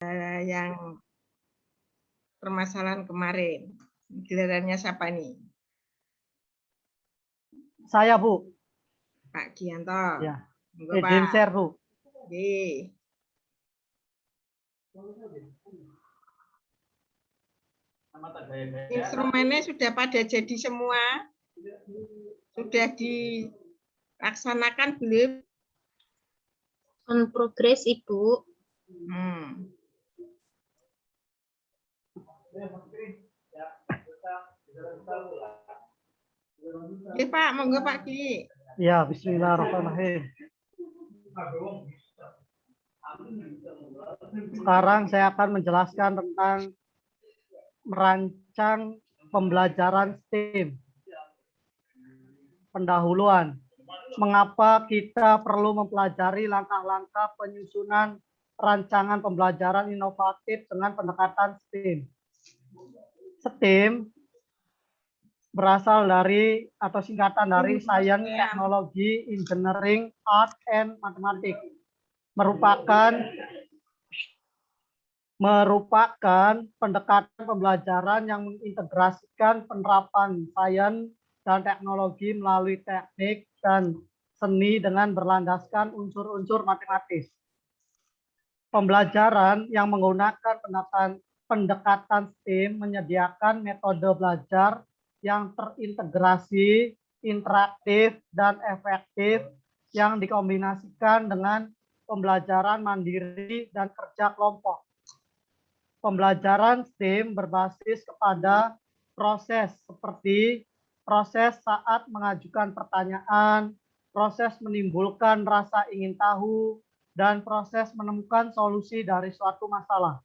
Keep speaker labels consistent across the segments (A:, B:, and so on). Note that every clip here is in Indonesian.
A: yang permasalahan kemarin. Gilirannya siapa nih?
B: Saya, Bu.
A: Pak Gianto.
B: Ya.
A: Enggak,
B: Izin
A: Pak.
B: share, Bu.
A: Oke. Instrumennya sudah pada jadi semua? Sudah dilaksanakan belum?
C: On progress, Ibu.
A: Oke, Pak, monggo Pak Ki.
B: Ya, bismillahirrahmanirrahim. Sekarang saya akan menjelaskan tentang merancang pembelajaran STEM. Pendahuluan. Mengapa kita perlu mempelajari langkah-langkah penyusunan rancangan pembelajaran inovatif dengan pendekatan STEM? STEM berasal dari atau singkatan dari Science, Technology, Engineering, Art, and Mathematics. Merupakan pendekatan pembelajaran yang mengintegrasikan penerapan sains dan teknologi melalui teknik dan seni dengan berlandaskan unsur-unsur matematis. Pembelajaran yang menggunakan pendekatan STEM menyediakan metode belajar yang terintegrasi, interaktif, dan efektif yang dikombinasikan dengan pembelajaran mandiri dan kerja kelompok. Pembelajaran STEM berbasis kepada proses seperti proses saat mengajukan pertanyaan, proses menimbulkan rasa ingin tahu, dan proses menemukan solusi dari suatu masalah.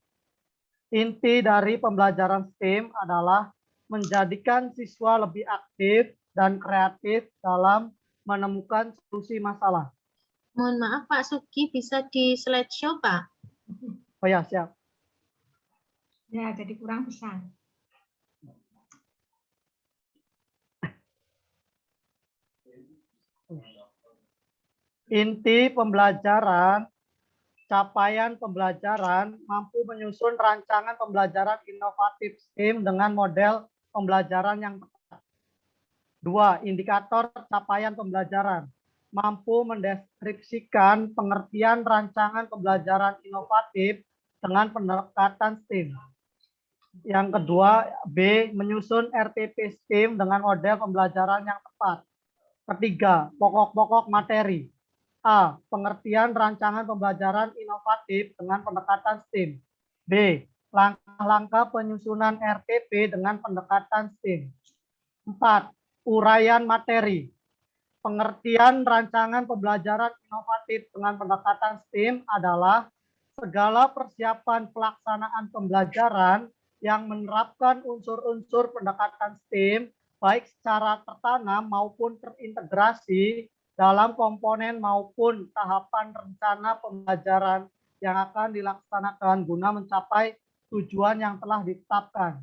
B: Inti dari pembelajaran STEM adalah menjadikan siswa lebih aktif dan kreatif dalam menemukan solusi masalah.
C: Mohon maaf Pak Sugi, bisa di slideshow Pak?
B: Oh ya, siap.
A: Ya, jadi kurang besar.
B: Inti pembelajaran, capaian pembelajaran mampu menyusun rancangan pembelajaran inovatif STEM dengan model pembelajaran yang tepat. 2. Indikator capaian pembelajaran mampu mendeskripsikan pengertian rancangan pembelajaran inovatif dengan pendekatan STEM. Yang kedua, B. Menyusun RTP STEM dengan model pembelajaran yang tepat. Ketiga, pokok-pokok materi. A. Pengertian rancangan pembelajaran inovatif dengan pendekatan STEM. B. Langkah-langkah penyusunan RTP dengan pendekatan STEM. 4. Uraian materi. Pengertian rancangan pembelajaran inovatif dengan pendekatan STEM adalah segala persiapan pelaksanaan pembelajaran yang menerapkan unsur-unsur pendekatan STEM baik secara tertanam maupun terintegrasi dalam komponen maupun tahapan rencana pembelajaran yang akan dilaksanakan guna mencapai tujuan yang telah ditetapkan.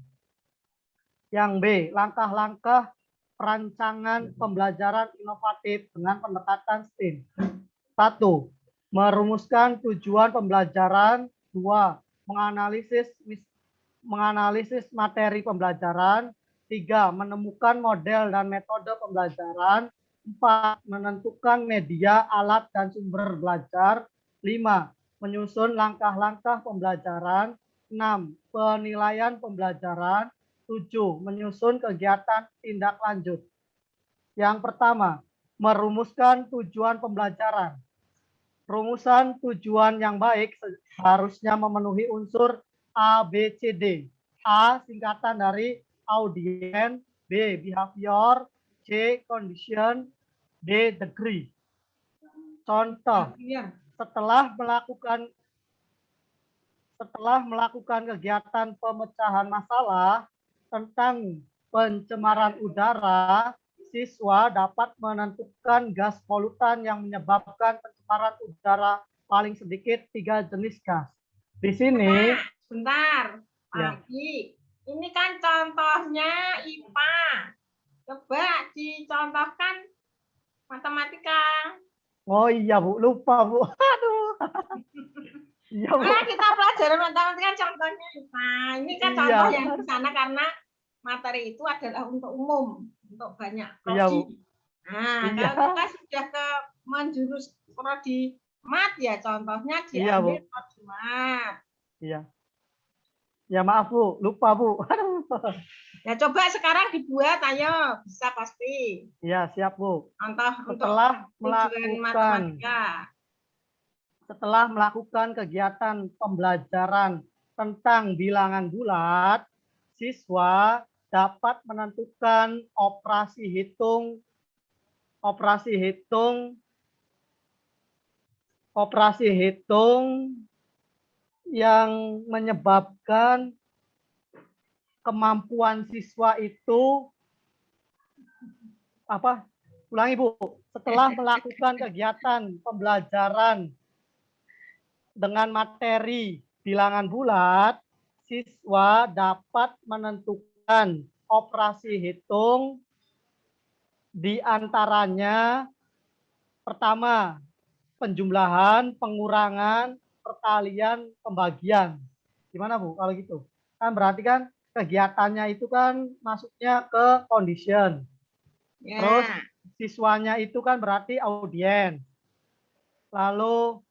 B: Yang B, langkah-langkah perancangan pembelajaran inovatif dengan pendekatan STEM. 1. Merumuskan tujuan pembelajaran. 2. Menganalisis materi pembelajaran. 3. Menemukan model dan metode pembelajaran. 4. Menentukan media, alat, dan sumber belajar. 5. Menyusun langkah-langkah pembelajaran. 6. Penilaian pembelajaran. 7. Menyusun kegiatan tindak lanjut. Yang pertama, merumuskan tujuan pembelajaran. Rumusan tujuan yang baik harusnya memenuhi unsur A, B, C, D. A, singkatan dari audience. B, behavior. C, condition. D, degree. Contoh, setelah melakukan kegiatan pemecahan masalah tentang pencemaran udara, siswa dapat menentukan gas polutan yang menyebabkan pencemaran udara paling sedikit 3 jenis gas. Di sini,
A: Bentar, Pak Ki. Ini kan contohnya IPA. Coba dicontohkan matematika.
B: oh iya Bu, lupa Bu. Aduh. Iya, Bu.
A: Nah, kita pelajaran matematika kan contohnya. Nah, ini kan
B: Iya.
A: contoh yang di sana karena materi itu adalah untuk umum, untuk banyak
B: Iya, Bu.
A: prodi. Nah,
B: Iya.
A: kalau kita sudah ke menjurus prodi mat ya contohnya
B: Iya, Bu.
A: diambil prodi mat.
B: Iya. Ya maaf, Bu. Lupa, Bu. Aduh.
A: Ya coba sekarang dibuat, ayo bisa pasti.
B: Iya, siap, Bu.
A: Contoh untuk
B: Setelah
A: tujuan
B: melakukan
A: matematika.
B: setelah melakukan kegiatan pembelajaran tentang bilangan bulat, siswa dapat menentukan operasi hitung yang menyebabkan kemampuan siswa itu apa? Ulangi, Bu. Setelah melakukan kegiatan pembelajaran dengan materi bilangan bulat, siswa dapat menentukan operasi hitung di antaranya pertama, penjumlahan, pengurangan, perkalian, pembagian. Gimana, Bu, kalau gitu? Kan berarti kan kegiatannya itu kan masuknya ke condition.
A: Ya.
B: Terus siswanya itu kan berarti audiens. Lalu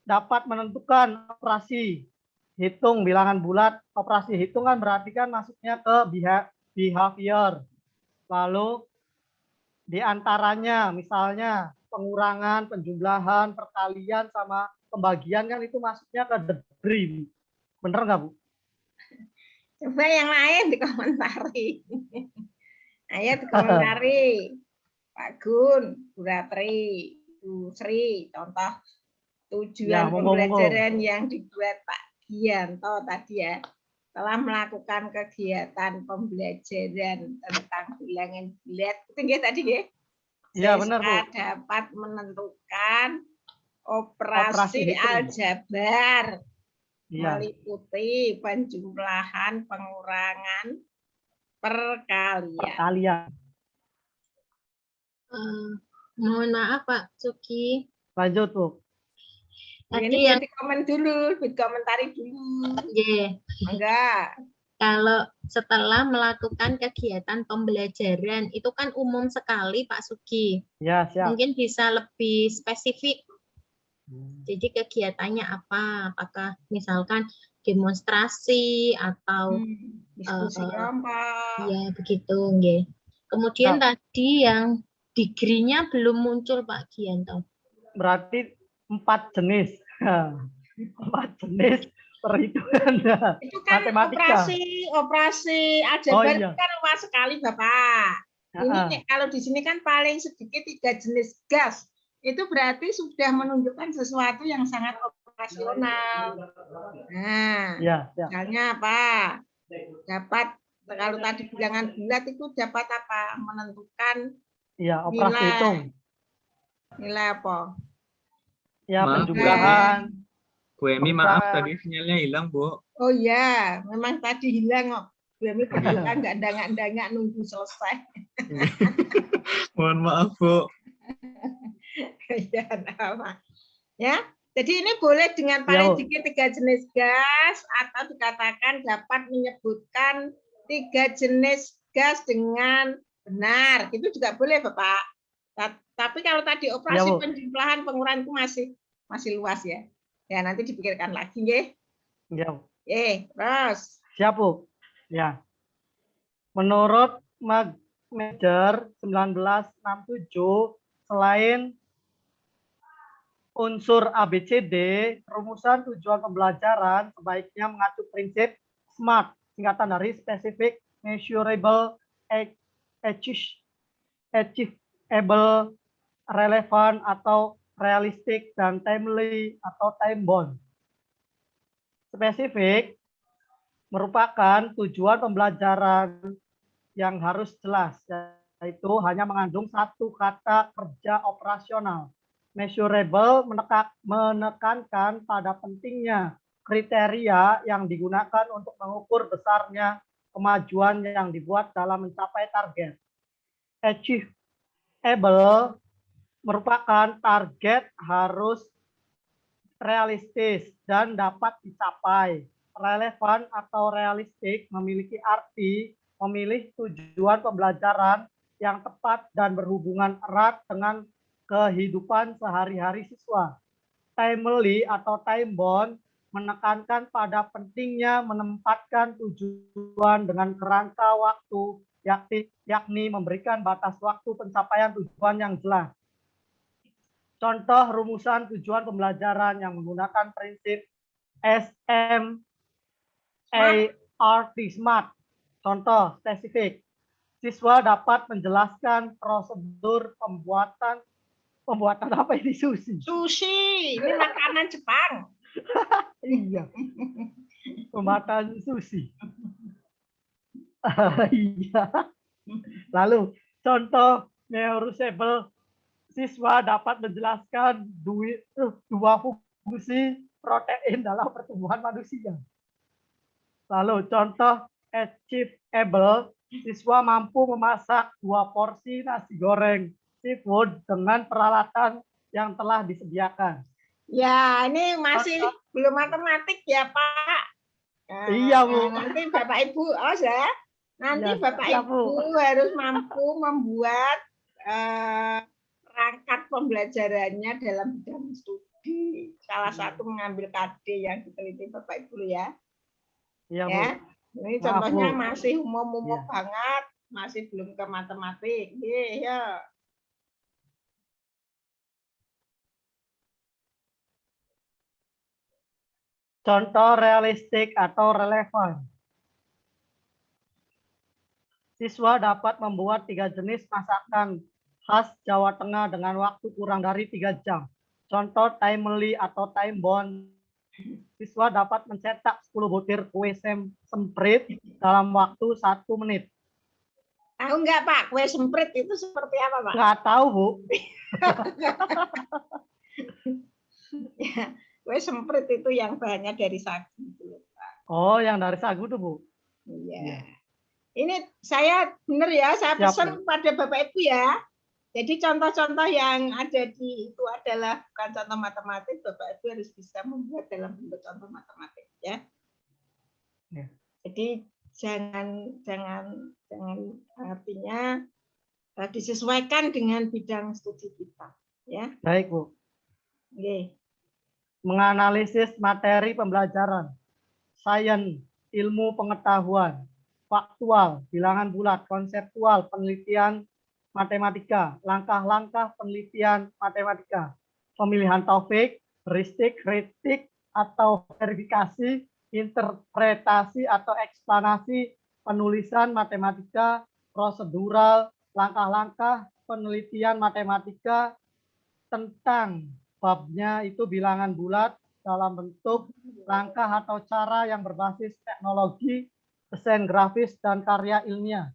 B: dapat menentukan operasi hitung bilangan bulat. Operasi hitung kan berarti kan masuknya ke behavior. Lalu diantaranya misalnya pengurangan, penjumlahan, perkalian, sama pembagian kan itu masuknya ke degree. Bener nggak, Bu?
A: Coba yang lain dikomentari. Ayo dikomentari. Pak Gun, Bu Ratri, Bu Sri, contoh tujuan pembelajaran yang dibuat Pak Gianto tadi ya. Telah melakukan kegiatan pembelajaran tentang bilangan bulat. Itu nggih tadi nggih?
B: Iya, benar, Bu.
A: Dapat menentukan operasi aljabar. Iya. Meliputi penjumlahan, pengurangan, perkalian.
C: Mohon maaf Pak Suki.
B: Lanjut, Bu.
A: Tadi yang komen dulu, komentari dulu.
C: Yeah.
A: Enggak.
C: Kalau setelah melakukan kegiatan pembelajaran itu kan umum sekali Pak Suki.
B: Ya, siap.
C: Mungkin bisa lebih spesifik. Jadi kegiatannya apa? Apakah misalkan demonstrasi atau
A: diskusi kelompok?
C: Ya begitu, nggih. Kemudian tadi yang degree-nya belum muncul Pak Gianto.
B: Berarti 4 jenis. 4 jenis perhitungan
A: itu kan
B: matematika.
A: Operasi aljabar kan luas sekali Bapak. Ini kalau di sini kan paling sedikit 3 jenis gas. Itu berarti sudah menunjukkan sesuatu yang sangat operasional. Nah, misalnya apa? Dapat kalau tadi bilangan bulat itu dapat apa? Menentukan
B: operasi hitung.
A: Nilai apa?
B: Ya, penjumlahan.
D: Bu Emi, maaf tadi sinyalnya hilang, Bu.
A: Oh iya, memang tadi hilang kok. Bu Emi kebetulan nggak nunggu selesai.
D: Mohon maaf, Bu.
A: Ya, jadi ini boleh dengan paling sedikit 3 jenis gas atau dikatakan dapat menyebutkan 3 jenis gas dengan benar. Itu juga boleh, Bapak. Tapi kalau tadi operasi penjumlahan pengurangan itu masih luas ya. Ya, nanti dipikirkan lagi, nggih.
B: Iya.
A: Terus.
B: Siap, Bu. Ya. Menurut Major 1967, selain unsur ABCD, rumusan tujuan pembelajaran sebaiknya mengacu prinsip SMART, singkatan dari Specific, Measurable, Achievable, Relevant atau Realistic, dan Timely atau Time Bound. Spesifik merupakan tujuan pembelajaran yang harus jelas, yaitu hanya mengandung 1 kata kerja operasional. Measurable menekankan pada pentingnya kriteria yang digunakan untuk mengukur besarnya kemajuan yang dibuat dalam mencapai target. Achievable merupakan target harus realistis dan dapat dicapai. Relevan atau realistik memiliki arti memilih tujuan pembelajaran yang tepat dan berhubungan erat dengan kehidupan sehari-hari siswa. Timely atau time bound menekankan pada pentingnya menempatkan tujuan dengan kerangka waktu, yakni memberikan batas waktu pencapaian tujuan yang jelas. Contoh rumusan tujuan pembelajaran yang menggunakan prinsip SMART, SMART. Contoh spesifik. Siswa dapat menjelaskan prosedur pembuatan apa ini sushi?
A: Sushi, ini makanan Jepang.
B: Iya. Pembuatan sushi. Iya. Lalu contoh neurosable, siswa dapat menjelaskan dua fungsi protein dalam pertumbuhan manusia. Lalu contoh achievable, siswa mampu memasak 2 porsi nasi goreng seafood dengan peralatan yang telah disediakan.
A: Ya, ini masih belum matematik ya, Pak. Nah,
B: iya, Bu.
A: Nanti Bapak Ibu, ya. Nanti
B: ya,
A: Bapak
B: ya,
A: Ibu harus mampu membuat perangkat pembelajarannya dalam bidang studi. Salah satu mengambil KD yang diteliti Bapak Ibu ya.
B: Iya, Bu.
A: Ya. Ini contohnya
B: Bu.
A: masih umum-umum
B: Ya.
A: banget, masih belum ke matematik. Ya.
B: Contoh realistik atau relevan. Siswa dapat membuat 3 jenis masakan khas Jawa Tengah dengan waktu kurang dari 3 jam. Contoh timely atau time bound. Siswa dapat mencetak 10 butir kue semprit dalam waktu 1 menit.
A: Tahu nggak Pak, kue semprit itu seperti apa Pak?
B: Nggak tahu, Bu.
A: Ya, kue semprit itu yang bahannya dari sagu.
B: Oh, yang dari sagu tuh, Bu.
A: Iya. Ini saya benar ya, saya pesan pada Bapak Ibu ya. Jadi contoh-contoh yang ada di itu adalah bukan contoh matematik, Bapak Ibu harus bisa membuat dalam bentuk contoh matematik ya. Jadi jangan artinya disesuaikan dengan bidang studi kita ya.
B: Baik, Bu.
A: Oke.
B: Menganalisis materi pembelajaran. Sains, ilmu pengetahuan, faktual, bilangan bulat, konseptual, penelitian matematika, langkah-langkah penelitian matematika, pemilihan topik, heuristik, kritik atau verifikasi, interpretasi atau eksplanasi, penulisan matematika, prosedural, langkah-langkah penelitian matematika tentang babnya itu bilangan bulat dalam bentuk langkah atau cara yang berbasis teknologi, desain grafis, dan karya ilmiah.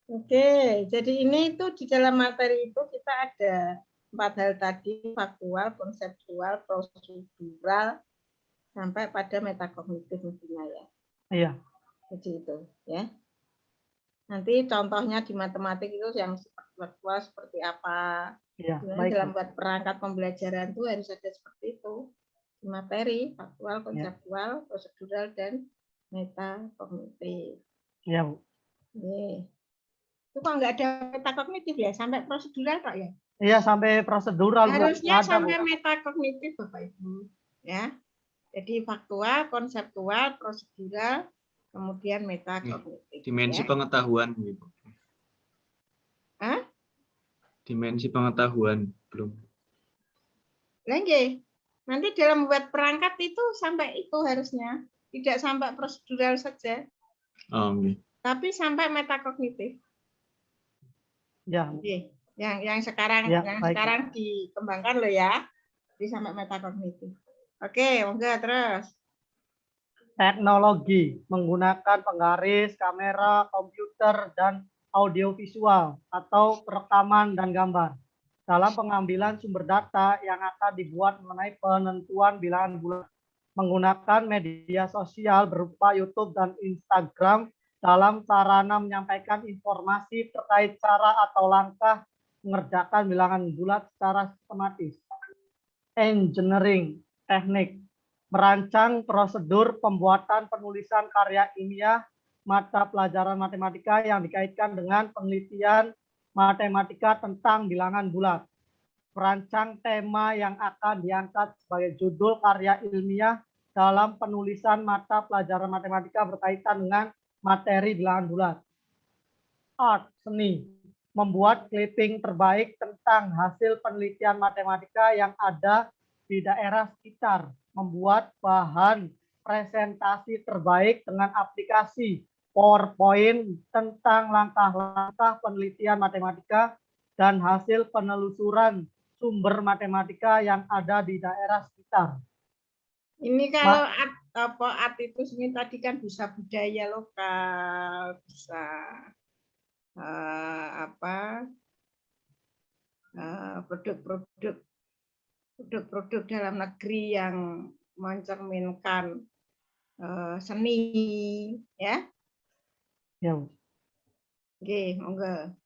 A: Oke, jadi ini itu di dalam materi itu kita ada 4 hal tadi, faktual, konseptual, prosedural, sampai pada metakognitif mestinya ya.
B: Iya.
A: Jadi itu ya. Nanti contohnya di matematik itu yang faktual seperti apa.
B: Iya,
A: baik. Dalam buat perangkat pembelajaran itu harus ada seperti itu. Di materi, faktual, konseptual, prosedural, dan metakognitif.
B: Iya, Bu.
A: Oke. Itu kok nggak ada metakognitif ya, sampai prosedural Pak ya?
B: Iya, sampai prosedural.
A: Harusnya sampai metakognitif Bapak Ibu. Ya. Jadi faktual, konseptual, prosedural, kemudian metakognitif.
D: Dimensi pengetahuan gitu.
A: Hah?
D: Dimensi pengetahuan belum.
A: Lagi. Nanti dalam membuat perangkat itu sampai itu harusnya, tidak sampai prosedural saja.
D: Oh, okay.
A: Tapi sampai metakognitif.
B: Ya.
A: Yang sekarang sekarang dikembangkan loh ya. Jadi sampai metakognitif. Oke, monggo terus.
B: Teknologi menggunakan penggaris, kamera, komputer, dan audiovisual atau perekaman dan gambar dalam pengambilan sumber data yang akan dibuat mengenai penentuan bilangan bulat menggunakan media sosial berupa YouTube dan Instagram dalam sarana menyampaikan informasi terkait cara atau langkah mengerjakan bilangan bulat secara sistematis. Engineering teknik, merancang prosedur pembuatan penulisan karya ilmiah mata pelajaran matematika yang dikaitkan dengan penelitian matematika tentang bilangan bulat. Merancang tema yang akan diangkat sebagai judul karya ilmiah dalam penulisan mata pelajaran matematika berkaitan dengan materi bilangan bulat. Art, seni, membuat clipping terbaik tentang hasil penelitian matematika yang ada di daerah sekitar, membuat bahan presentasi terbaik dengan aplikasi PowerPoint tentang langkah-langkah penelitian matematika dan hasil penelusuran sumber matematika yang ada di daerah sekitar.
A: Ini kalau art itu sini tadi kan bisa budaya lokal, bisa produk-produk dalam negeri yang mencerminkan seni, ya.
B: Ya.
A: Oke, monggo.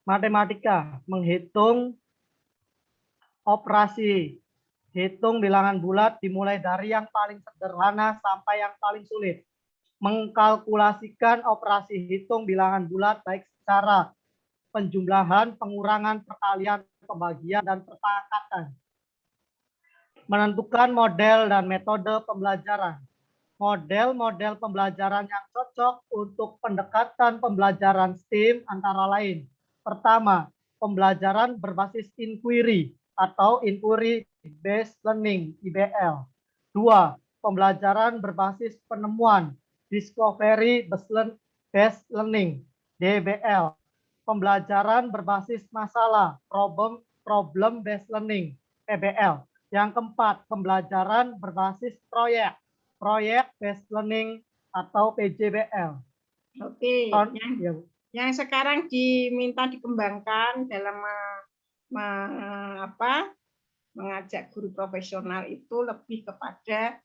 B: Matematika, menghitung operasi hitung bilangan bulat dimulai dari yang paling sederhana sampai yang paling sulit. Mengkalkulasikan operasi hitung bilangan bulat baik secara penjumlahan, pengurangan, perkalian, pembagian, dan perpangkatan. Menentukan model dan metode pembelajaran. Model-model pembelajaran yang cocok untuk pendekatan pembelajaran STEAM antara lain. Pertama, pembelajaran berbasis inquiry atau Inquiry Based Learning, IBL. 2. Pembelajaran berbasis penemuan, Discovery Based Learning, DBL. Pembelajaran berbasis masalah, Problem Based Learning, PBL. Yang keempat, pembelajaran berbasis Project Based Learning atau PJBL.
A: Oke, yang sekarang diminta dikembangkan dalam mengajak guru profesional itu lebih kepada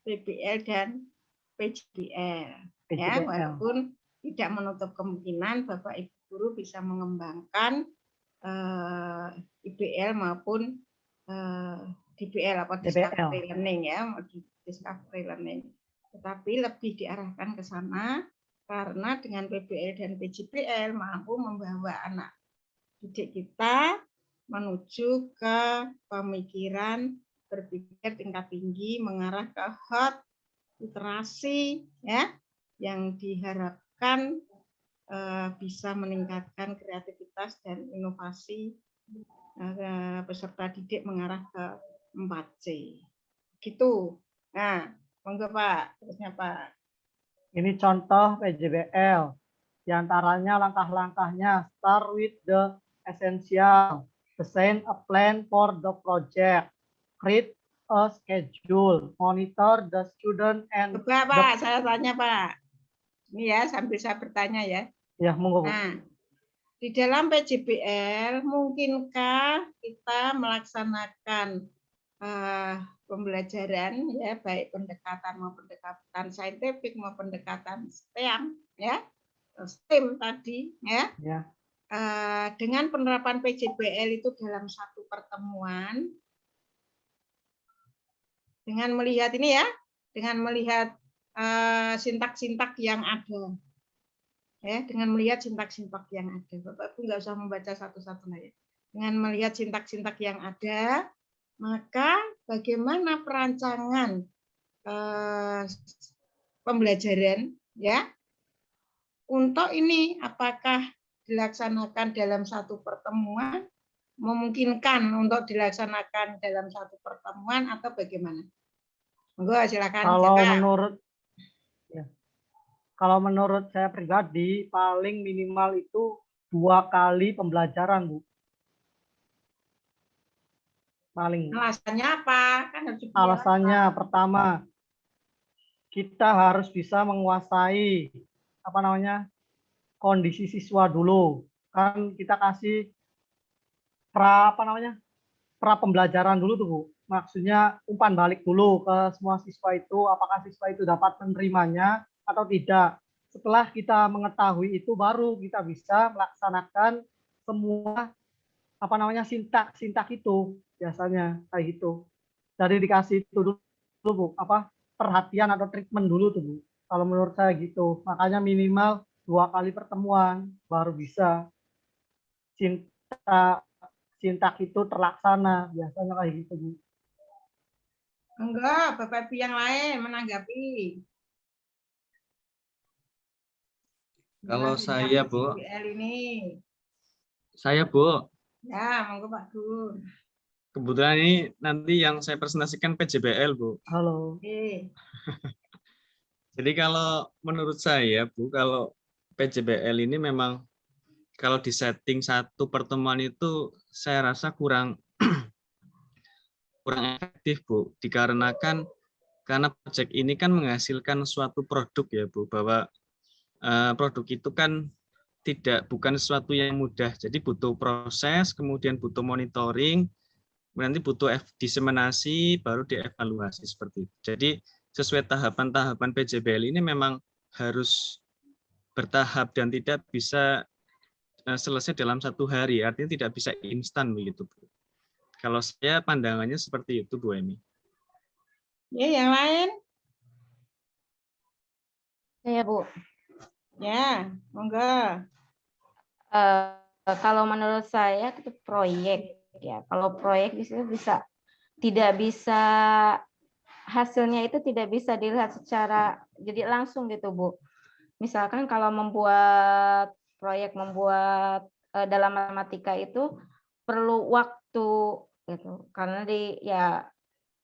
A: PBL dan PJBL. Ya, walaupun tidak menutup kemungkinan Bapak Ibu guru bisa mengembangkan IBL maupun DBL atau Discovery Learning, ya, Discovery Learning. Tetapi lebih diarahkan ke sana karena dengan PBL dan PJBL mampu membawa anak didik kita menuju ke pemikiran berpikir tingkat tinggi, mengarah ke hot literasi, ya, yang diharapkan bisa meningkatkan kreativitas dan inovasi peserta didik mengarah ke 4C. Gitu. Nah, monggo Pak, terusnya Pak.
B: Ini contoh PJBL. Di antaranya langkah-langkahnya, start with the essential, design a plan for the project, create a schedule, monitor the student and
A: Pak, saya tanya Pak. Ini ya, sambil saya bertanya ya.
B: Ya, monggo.
A: Nah, di dalam PJBL mungkinkah kita melaksanakan pembelajaran, ya, baik pendekatan maupun pendekatan saintifik maupun pendekatan STEM, ya, STEM tadi, ya, dengan penerapan PJBL itu dalam satu pertemuan, dengan melihat ini ya, dengan melihat sintak-sintak yang ada, ya, dengan melihat sintak-sintak yang ada. Bapak Ibu nggak usah membaca satu-satu ya. Dengan melihat sintak-sintak yang ada, maka bagaimana perancangan pembelajaran, ya, untuk ini apakah dilaksanakan dalam satu pertemuan, memungkinkan untuk dilaksanakan dalam satu pertemuan atau bagaimana? Monggo silakan.
B: Kalau menurut saya pribadi paling minimal itu 2 kali pembelajaran, Bu. Paling.
A: Alasannya apa?
B: Alasannya pertama, kita harus bisa menguasai kondisi siswa dulu. Kan kita kasih pra pembelajaran dulu tuh, Bu. Maksudnya umpan balik dulu ke semua siswa itu, apakah siswa itu dapat menerimanya atau tidak. Setelah kita mengetahui itu baru kita bisa melaksanakan semua apa namanya sintak itu biasanya kayak gitu. Dari dikasih itu dulu Bu, apa perhatian atau treatment dulu tuh Bu. Kalau menurut saya gitu. Makanya minimal 2 kali pertemuan baru bisa sintak itu terlaksana, biasanya kayak gitu Bu.
A: Enggak, Bapak Ibu yang lain menanggapi.
D: Kalau saya, Bu.
A: PJBL ini.
D: Saya, Bu.
A: Ya, monggo Pak Gun.
D: Kebetulan ini nanti yang saya presentasikan PJBL, Bu.
B: Halo.
A: Oke.
D: Jadi kalau menurut saya, Bu, kalau PJBL ini memang kalau disetting satu pertemuan itu saya rasa kurang efektif, Bu. Dikarenakan karena proyek ini kan menghasilkan suatu produk ya, Bu, bahwa produk itu kan bukan sesuatu yang mudah. Jadi butuh proses, kemudian butuh monitoring, nanti butuh diseminasi, baru dievaluasi seperti itu. Jadi sesuai tahapan-tahapan PJBL ini memang harus bertahap dan tidak bisa selesai dalam 1 hari. Artinya tidak bisa instan begitu, Bu. Kalau saya pandangannya seperti itu, Bu Emi.
A: Ya, yang lain?
E: Ya, Bu.
A: Ya, monggo.
E: Kalau menurut saya itu proyek ya. Kalau proyek bisa tidak bisa hasilnya itu tidak bisa dilihat secara jadi langsung gitu, Bu. Misalkan kalau membuat dalam matematika itu perlu waktu gitu. Karena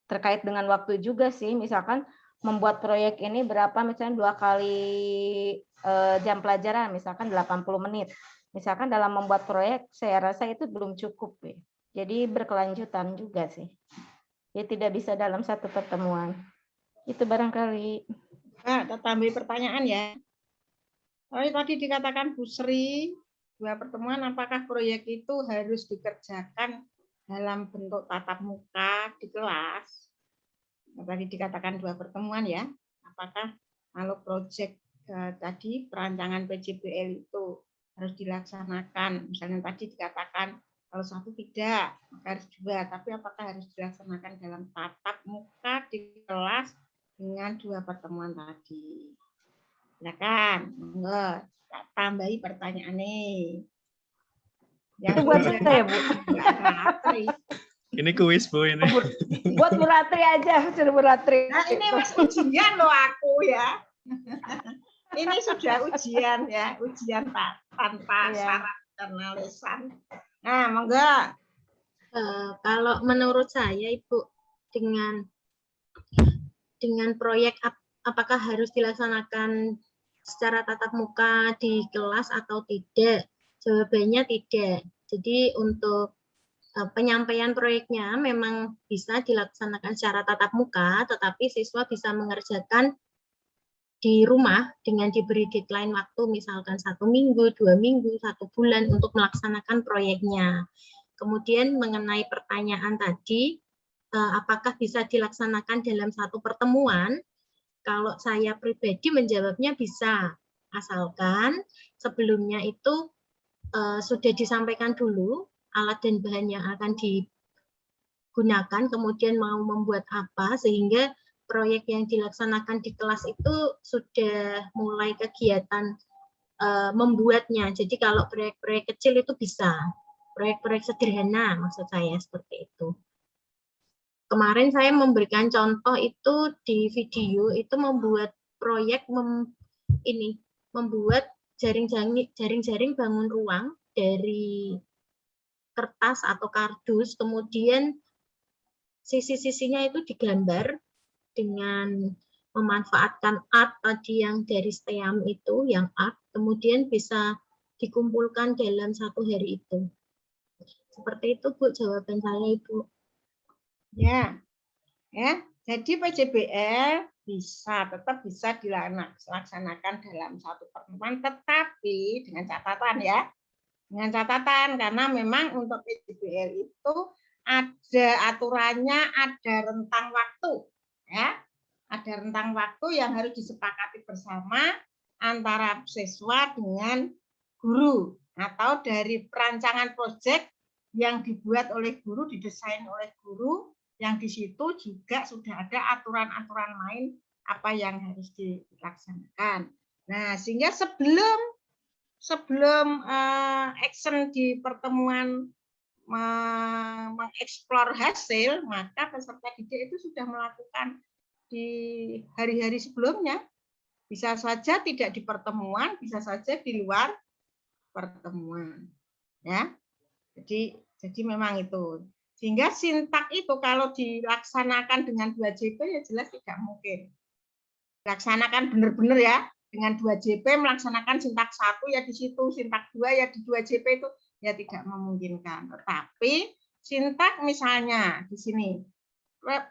E: terkait dengan waktu juga sih. Misalkan membuat proyek ini berapa, misalnya 2 kali jam pelajaran, misalkan 80 menit. Misalkan dalam membuat proyek, saya rasa itu belum cukup ya. Jadi berkelanjutan juga sih. Ya tidak bisa dalam satu pertemuan. Itu barangkali.
A: Pak, tambahin pertanyaan ya. Tadi dikatakan Bu Sri, 2 pertemuan, apakah proyek itu harus dikerjakan dalam bentuk tatap muka di kelas? Tadi dikatakan 2 pertemuan ya. Apakah kalau proyek tadi perancangan PJBL itu harus dilaksanakan? Misalnya tadi dikatakan kalau 1 tidak, maka harus 2. Tapi apakah harus dilaksanakan dalam tatap muka di kelas dengan 2 pertemuan tadi? Silakan, monggo tambahi pertanyaannya.
E: Itu buat saya, Bu.
D: Ini kuis, Bu, ini.
E: Buat Bu Ratri aja, suruh Bu Ratri.
A: Nah, ini Mas ujian loh aku ya. Ini sudah ujian ya, ujian tanpa syarat dan alasan. Nah, monggo.
C: Kalau menurut saya, Ibu, dengan proyek apakah harus dilaksanakan secara tatap muka di kelas atau tidak? Jawabannya tidak. Jadi untuk penyampaian proyeknya memang bisa dilaksanakan secara tatap muka, tetapi siswa bisa mengerjakan di rumah dengan diberi deadline waktu misalkan 1 minggu, 2 minggu, 1 bulan untuk melaksanakan proyeknya. Kemudian mengenai pertanyaan tadi, apakah bisa dilaksanakan dalam 1 pertemuan? Kalau saya pribadi menjawabnya bisa, asalkan sebelumnya itu sudah disampaikan dulu alat dan bahan yang akan digunakan, kemudian mau membuat apa, sehingga proyek yang dilaksanakan di kelas itu sudah mulai kegiatan membuatnya. Jadi kalau proyek-proyek kecil itu bisa, proyek-proyek sederhana maksud saya seperti itu. Kemarin saya memberikan contoh itu di video, itu membuat proyek membuat jaring-jaring bangun ruang dari kertas atau kardus, kemudian sisi-sisinya itu digambar dengan memanfaatkan art tadi yang dari STEAM itu, yang art, kemudian bisa dikumpulkan dalam 1 hari itu. Seperti itu, Bu, jawaban saya, Ibu.
A: Ya, jadi PJBL tetap bisa dilaksanakan dalam 1 pertemuan, tetapi dengan catatan karena memang untuk PJBL itu ada aturannya, ada rentang waktu, ya, ada rentang waktu yang harus disepakati bersama antara siswa dengan guru atau dari perancangan proyek yang dibuat oleh guru, didesain oleh guru, yang di situ juga sudah ada aturan-aturan main apa yang harus dilaksanakan. Nah, sehingga sebelum action di pertemuan mengeksplor hasil, maka peserta didik itu sudah melakukan di hari-hari sebelumnya. Bisa saja tidak di pertemuan, bisa saja di luar pertemuan. Ya. Jadi memang itu. Sehingga sintak itu kalau dilaksanakan dengan 2JP ya jelas tidak mungkin. Laksanakan benar-benar ya, dengan 2JP melaksanakan sintak 1 ya di situ, sintak 2 ya di 2JP itu ya tidak memungkinkan. Tetapi sintak misalnya di sini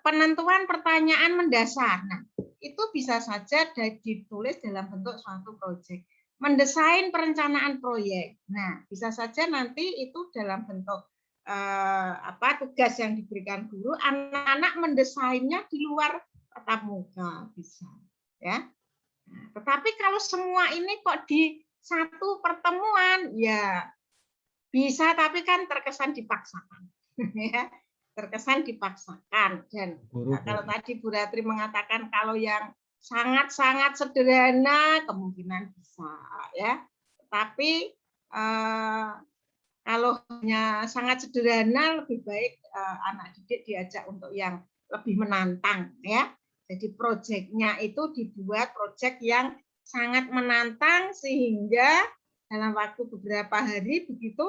A: penentuan pertanyaan mendasar. Nah, itu bisa saja ditulis dalam bentuk suatu proyek. Mendesain perencanaan proyek. Nah, bisa saja nanti itu dalam bentuk tugas yang diberikan guru, anak-anak mendesainnya di luar tatap muka bisa, ya. Nah, tetapi kalau semua ini kok di satu pertemuan, ya bisa, tapi kan terkesan dipaksakan, ya. Terkesan dipaksakan. Dan kalau tadi Bu Ratri mengatakan kalau yang sangat-sangat sederhana kemungkinan bisa, ya. Tapi kalau hanya sangat sederhana lebih baik anak didik diajak untuk yang lebih menantang, ya. Jadi proyeknya itu dibuat proyek yang sangat menantang sehingga dalam waktu beberapa hari begitu,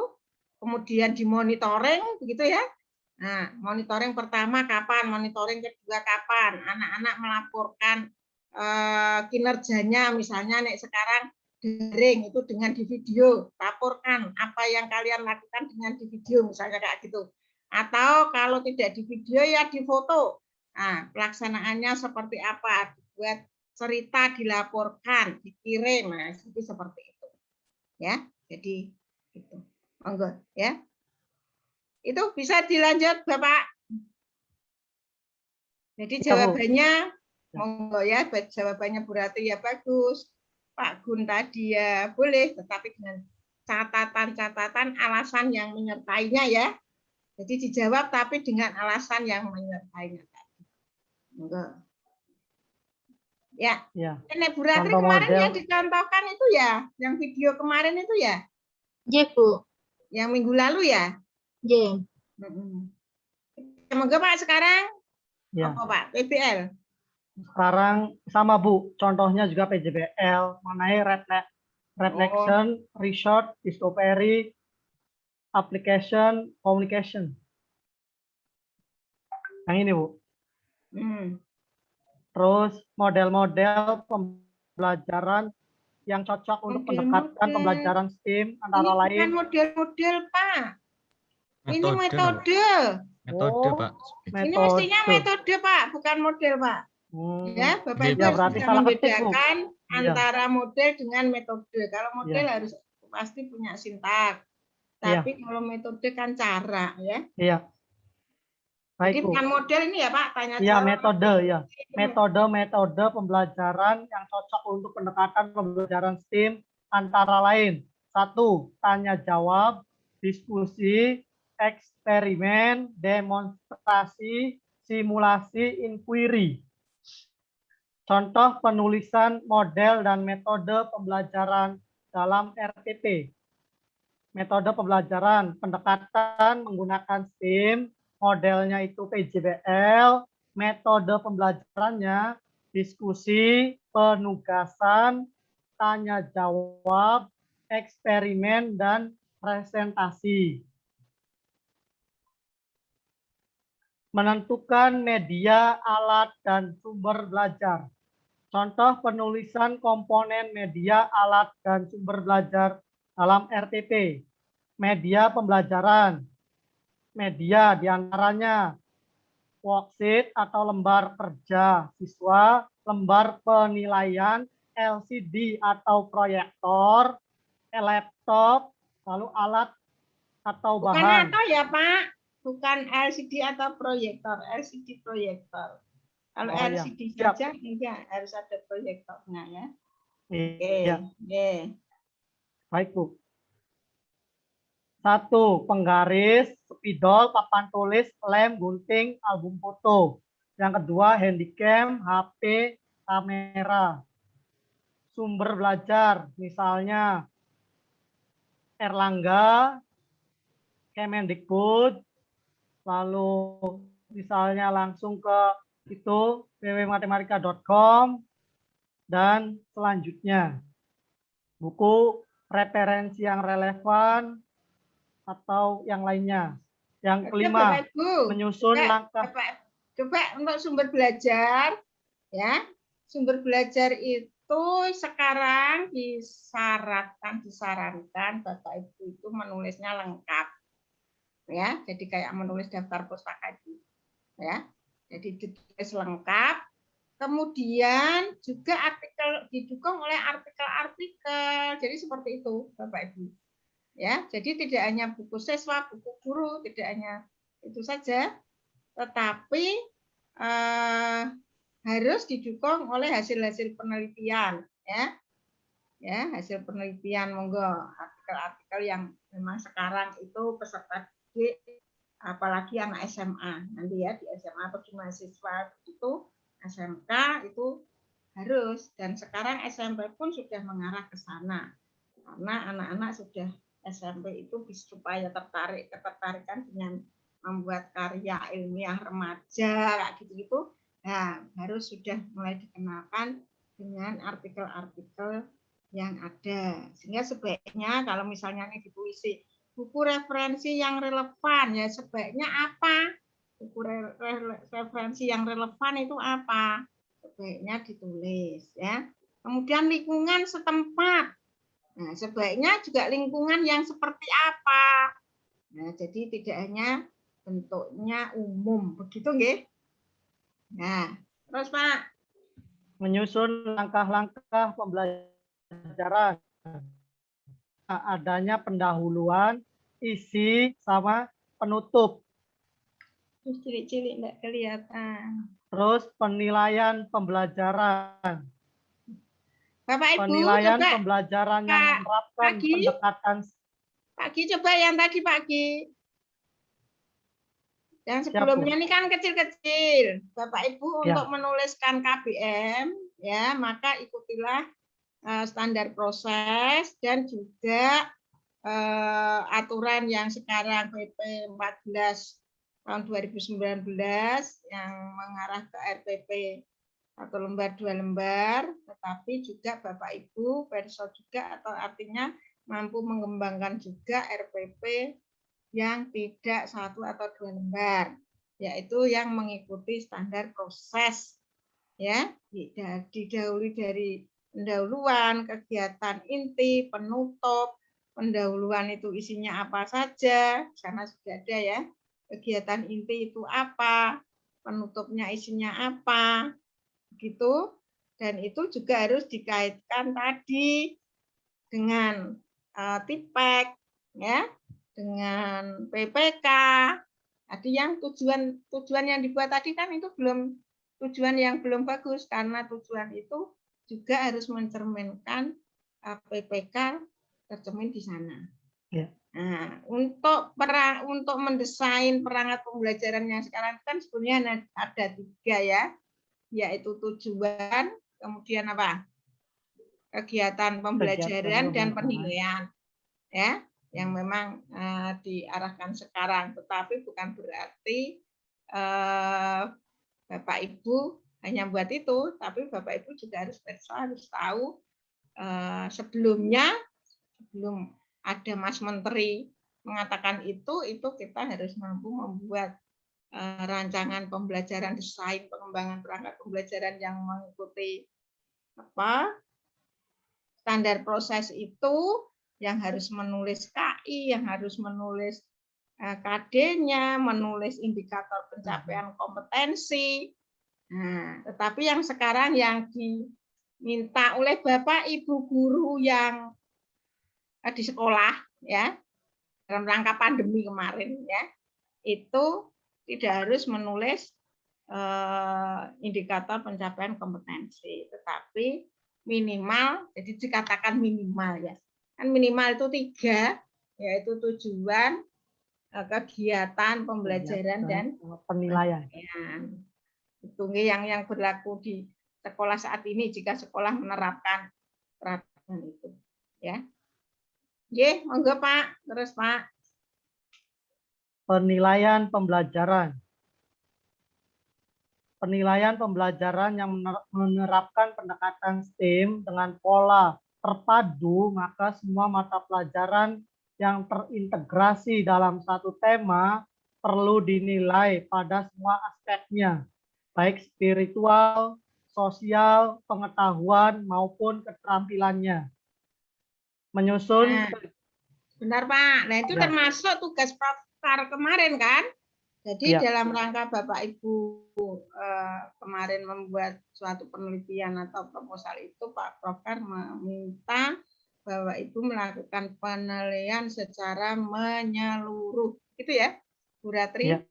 A: kemudian dimonitoring begitu ya. Nah, monitoring pertama kapan, monitoring kedua kapan, anak-anak melaporkan kinerjanya, misalnya nih sekarang daring itu dengan di video, laporkan apa yang kalian lakukan dengan di video, misalnya kayak gitu. Atau kalau tidak di video ya di foto. Nah, pelaksanaannya seperti apa, buat cerita dilaporkan, dikirim, nah itu seperti itu. Ya, jadi itu. Monggo ya. Itu bisa dilanjut Bapak. Jadi jawabannya monggo ya, jawabannya Bu Ratri ya bagus. Pak Gun tadi ya boleh, tetapi dengan catatan-catatan alasan yang menyertainya ya. Jadi dijawab tapi dengan alasan yang menyertainya tadi. Monggo. Ya. Ini Bu Ratri kemarin model yang dicontohkan itu ya, yang video kemarin itu ya?
C: Iya, Bu.
A: Yang minggu lalu ya?
C: Iya.
A: Semoga Pak sekarang
B: ya.
A: Apa Pak? PBL?
B: Sekarang sama Bu, contohnya juga PJBL, mengenai reflection, resort, discovery, application, communication. Yang ini Bu. Terus model-model pembelajaran yang cocok untuk pendekatan pembelajaran STEAM antara
A: ini
B: lain.
A: Bukan model-model Pak. Ini metode.
D: Metode Pak.
A: Ini mestinya metode Pak, bukan model Pak. Ya, Bapak Ibu harus bisa membedakan antara model dengan metode. Kalau model harus pasti punya sintak. Tapi kalau metode kan cara ya.
B: Iya.
A: Jadi bukan model ini ya Pak, tanya
B: jawab. Iya, metode ya. Metode pembelajaran yang cocok untuk pendekatan pembelajaran STEAM antara lain. 1. Tanya jawab, diskusi, eksperimen, demonstrasi, simulasi, inquiry. Contoh penulisan model dan metode pembelajaran dalam RTP. Metode pembelajaran pendekatan menggunakan STEAM, modelnya itu PJBL, metode pembelajarannya diskusi, penugasan, tanya jawab, eksperimen, dan presentasi. Menentukan media, alat, dan sumber belajar. Contoh penulisan komponen media, alat, dan sumber belajar dalam RTP. Media pembelajaran. Media diantaranya worksheet atau lembar kerja siswa, lembar penilaian, LCD atau proyektor, laptop, lalu alat atau bahan.
A: Bukan atau ya Pak, bukan LCD atau proyektor, LCD proyektor. Kalau LCD saja enggak harus ada proyektornya ya. Oke.
B: Baik Bu. 1. Penggaris, spidol, papan tulis, lem, gunting, album foto. Yang kedua, handycam, HP, kamera. Sumber belajar, misalnya Erlangga, Kemendikbud, lalu misalnya langsung ke itu www.matematika.com, dan selanjutnya buku referensi yang relevan atau yang lainnya. Yang kelima,
A: Bapak, Ibu,
B: menyusun langkah.
A: Coba untuk sumber belajar, ya, sumber belajar itu sekarang disarankan Bapak Ibu itu menulisnya lengkap, ya. Jadi kayak menulis daftar pustaka itu, ya. Jadi ditulis lengkap. Kemudian juga artikel didukung oleh artikel-artikel. Jadi seperti itu, Bapak Ibu. Ya, jadi tidak hanya buku siswa, buku guru, tidak hanya itu saja, tetapi harus didukung oleh hasil-hasil penelitian, ya. Ya, hasil penelitian, monggo artikel-artikel yang memang sekarang itu peserta didik, apalagi anak SMA nanti ya, di SMA atau di mahasiswa itu SMK itu harus, dan sekarang SMP pun sudah mengarah ke sana karena anak-anak sudah SMP itu supaya ketertarikan dengan membuat karya ilmiah remaja kayak gitu-gitu, nah harus sudah mulai dikenalkan dengan artikel-artikel yang ada, sehingga sebaiknya kalau misalnya ini ditulis buku referensi yang relevan, ya sebaiknya apa, buku referensi yang relevan itu apa, sebaiknya ditulis, ya. Kemudian lingkungan setempat. Nah, sebaiknya juga lingkungan yang seperti apa. Nah, jadi tidak hanya bentuknya umum, begitu nggih? Nah, terus Pak.
B: Menyusun langkah-langkah pembelajaran. Adanya pendahuluan, isi, sama penutup.
A: Terus cilik-cilik enggak kelihatan.
B: Terus penilaian pembelajaran.
A: Bapak Ibu,
B: penilaian
A: coba
B: pembelajaran yang menerapkan pendekatan.
A: Pak Gi, coba yang tadi Pak Gi. Yang sebelumnya ini kan kecil-kecil. Bapak Ibu untuk menuliskan KBM, ya maka ikutilah standar proses dan juga aturan yang sekarang PP 14 tahun 2019 yang mengarah ke RPP 1 lembar 2 lembar, tetapi juga Bapak Ibu perso juga, atau artinya mampu mengembangkan juga RPP yang tidak 1 atau 2 lembar, yaitu yang mengikuti standar proses, ya, didahului dari pendahuluan, kegiatan inti, penutup. Pendahuluan itu isinya apa saja, sana sudah ada ya. Kegiatan inti itu apa, penutupnya isinya apa, begitu. Dan itu juga harus dikaitkan tadi dengan TIPEK, ya, dengan PPK. Tadi yang tujuan yang dibuat tadi kan itu belum tujuan yang belum bagus, karena tujuan itu juga harus mencerminkan PPK tercermin di sana.
B: Ya.
A: Nah, untuk mendesain perangkat pembelajaran yang sekarang kan sebenarnya ada 3 ya, yaitu tujuan, kemudian apa? Kegiatan pembelajaran dan penilaian, ya, yang memang diarahkan sekarang. Tetapi bukan berarti Bapak Ibu hanya buat itu, tapi Bapak Ibu juga harus tahu sebelum ada Mas Menteri mengatakan itu kita harus mampu membuat rancangan pembelajaran, desain pengembangan perangkat pembelajaran yang mengikuti standar proses itu, yang harus menulis KI, yang harus menulis KD-nya, menulis indikator pencapaian kompetensi. Nah, tetapi yang sekarang yang diminta oleh Bapak Ibu guru yang di sekolah, ya, dalam rangka pandemi kemarin, ya, itu tidak harus menulis indikator pencapaian kompetensi, tetapi minimal, jadi dikatakan minimal ya, kan minimal itu 3, yaitu tujuan, kegiatan, pembelajaran, dan
B: penilaian.
A: Ya, itu yang berlaku di sekolah saat ini jika sekolah menerapkan peraturan itu. Ya, monggo Pak, terus Pak.
B: Penilaian pembelajaran. Penilaian pembelajaran yang menerapkan pendekatan STEAM dengan pola terpadu, maka semua mata pelajaran yang terintegrasi dalam satu tema perlu dinilai pada semua aspeknya, baik spiritual, sosial, pengetahuan, maupun keterampilannya. Menyusun.
A: Benar Pak, nah itu
B: ya.
A: termasuk tugas Profkar kemarin kan? Jadi
B: ya.
A: dalam rangka Bapak Ibu kemarin membuat suatu penelitian atau proposal itu, Pak Profkar meminta Bapak Ibu melakukan penilaian secara menyeluruh, gitu ya, Bu Ratri, ya.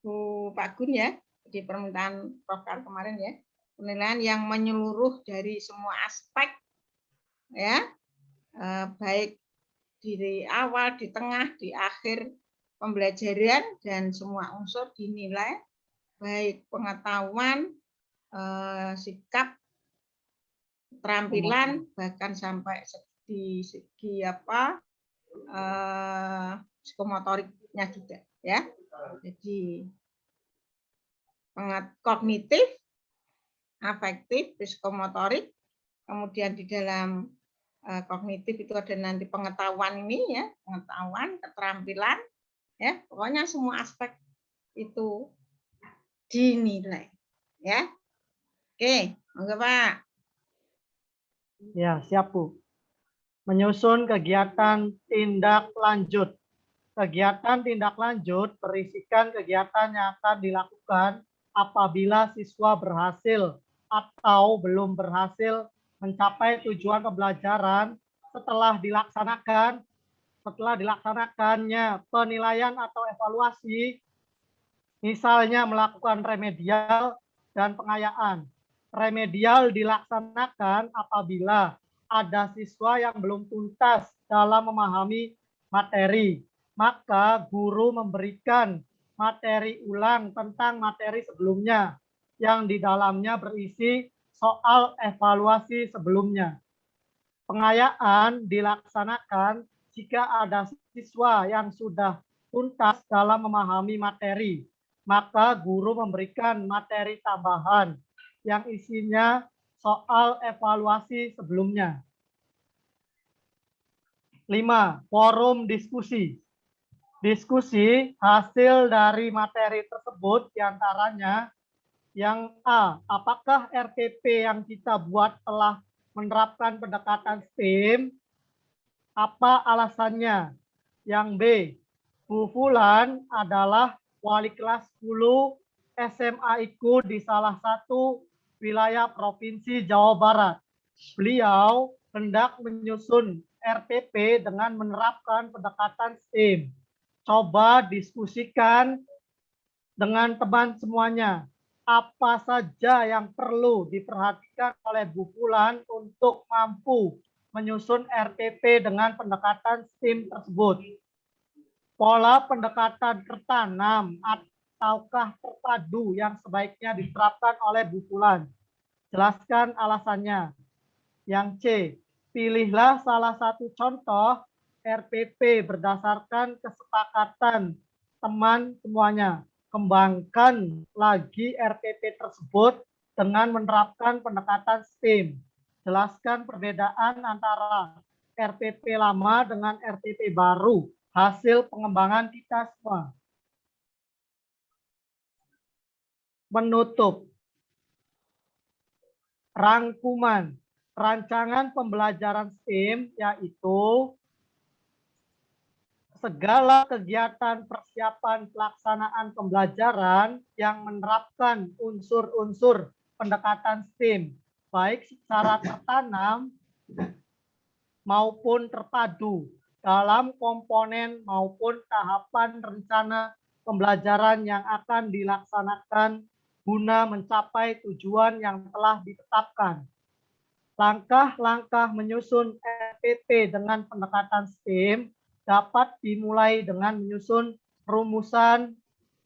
A: Bu Pak Gun ya, di permintaan Profkar kemarin ya, penilaian yang menyeluruh dari semua aspek, ya, baik di awal, di tengah, di akhir pembelajaran, dan semua unsur dinilai, baik pengetahuan, sikap, keterampilan, bahkan sampai segi psikomotoriknya juga, ya. Jadi kognitif, afektif, psikomotorik, kemudian di dalam kognitif itu ada nanti pengetahuan ini ya, pengetahuan, keterampilan, ya, pokoknya semua aspek itu dinilai, ya. Oke, monggo Pak.
B: Ya, siap Bu. Menyusun kegiatan tindak lanjut. Kegiatan tindak lanjut berisikan kegiatan yang akan dilakukan apabila siswa berhasil atau belum berhasil mencapai tujuan pembelajaran setelah dilaksanakannya penilaian atau evaluasi, misalnya melakukan remedial dan pengayaan. Remedial dilaksanakan apabila ada siswa yang belum tuntas dalam memahami materi, maka guru memberikan materi ulang tentang materi sebelumnya yang di dalamnya berisi soal evaluasi sebelumnya. Pengayaan dilaksanakan jika ada siswa yang sudah tuntas dalam memahami materi, maka guru memberikan materi tambahan yang isinya soal evaluasi sebelumnya. 5. Forum diskusi. Diskusi hasil dari materi tersebut diantaranya yang A, apakah RPP yang kita buat telah menerapkan pendekatan STEAM? Apa alasannya? Yang B, Bu Fulan adalah wali kelas 10 SMA-iku di salah satu wilayah Provinsi Jawa Barat. Beliau hendak menyusun RPP dengan menerapkan pendekatan STEAM. Coba diskusikan dengan teman semuanya. Apa saja yang perlu diperhatikan oleh Bu Fulan untuk mampu menyusun RPP dengan pendekatan STEAM tersebut? Pola pendekatan tertanam ataukah terpadu yang sebaiknya diterapkan oleh Bu Fulan? Jelaskan alasannya. Yang C, pilihlah salah satu contoh RPP berdasarkan kesepakatan teman semuanya. Kembangkan lagi RPP tersebut dengan menerapkan pendekatan STEAM. Jelaskan perbedaan antara RPP lama dengan RPP baru, hasil pengembangan kita semua. Menutup. Rangkuman. Rancangan pembelajaran STEAM yaitu segala kegiatan persiapan pelaksanaan pembelajaran yang menerapkan unsur-unsur pendekatan STEAM, baik secara tertanam maupun terpadu dalam komponen maupun tahapan rencana pembelajaran yang akan dilaksanakan guna mencapai tujuan yang telah ditetapkan. Langkah-langkah menyusun RPP dengan pendekatan STEAM dapat dimulai dengan menyusun rumusan,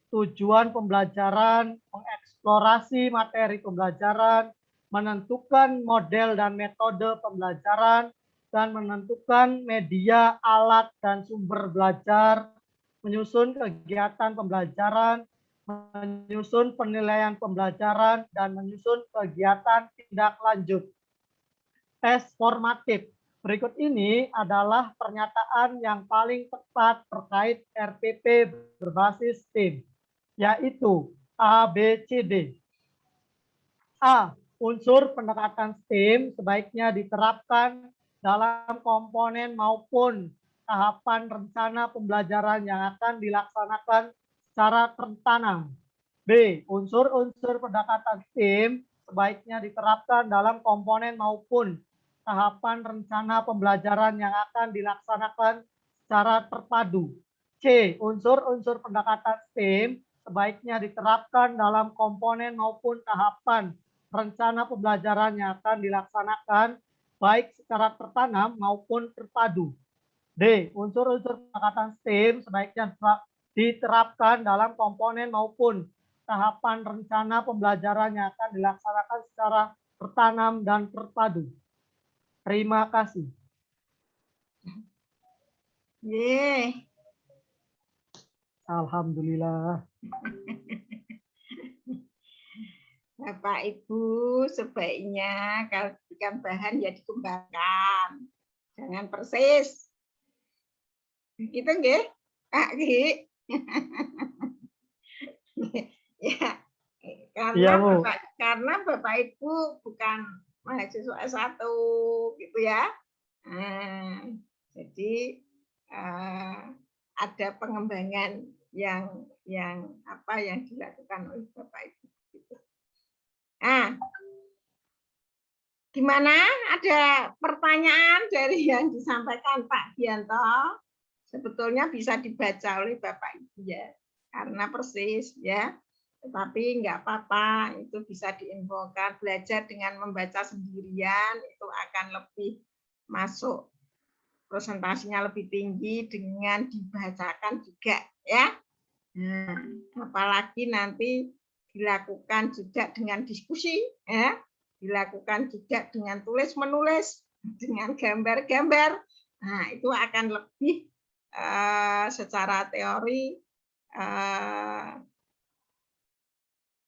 B: tujuan pembelajaran, mengeksplorasi materi pembelajaran, menentukan model dan metode pembelajaran, dan menentukan media, alat, dan sumber belajar, menyusun kegiatan pembelajaran, menyusun penilaian pembelajaran, dan menyusun kegiatan tindak lanjut. Tes formatif. Berikut ini adalah pernyataan yang paling tepat terkait RPP berbasis tim, yaitu A, B, C, D. A. Unsur pendekatan STEM sebaiknya diterapkan dalam komponen maupun tahapan rencana pembelajaran yang akan dilaksanakan secara tertanam. B. Unsur-unsur pendekatan STEM sebaiknya diterapkan dalam komponen maupun tahapan rencana pembelajaran yang akan dilaksanakan secara terpadu. C. Unsur-unsur pendekatan STEM sebaiknya diterapkan dalam komponen maupun tahapan rencana pembelajaran yang akan dilaksanakan baik secara tertanam maupun terpadu. D. Unsur-unsur pendekatan STEM sebaiknya diterapkan dalam komponen maupun tahapan rencana pembelajaran yang akan dilaksanakan secara tertanam dan terpadu. Terima kasih.
A: Yeay.
B: Alhamdulillah.
A: Bapak Ibu sebaiknya kalau diberikan bahan ya dikembangkan, jangan persis. Gitu nggih, Kak Ki? Ya, karena Bapak Ibu bukan mahasiswa S1 gitu ya. Jadi ada pengembangan yang dilakukan oleh Bapak Ibu. Nah, gimana? Ada pertanyaan dari yang disampaikan Pak Dianto? Sebetulnya bisa dibaca oleh Bapak Ibu ya, karena persis ya. Tetapi enggak apa-apa, itu bisa diinfokan. Belajar dengan membaca sendirian itu akan lebih masuk, presentasinya lebih tinggi dengan dibacakan juga ya. Nah, apalagi nanti dilakukan juga dengan diskusi ya, dilakukan juga dengan tulis menulis, dengan gambar-gambar. Nah, itu akan lebih secara teori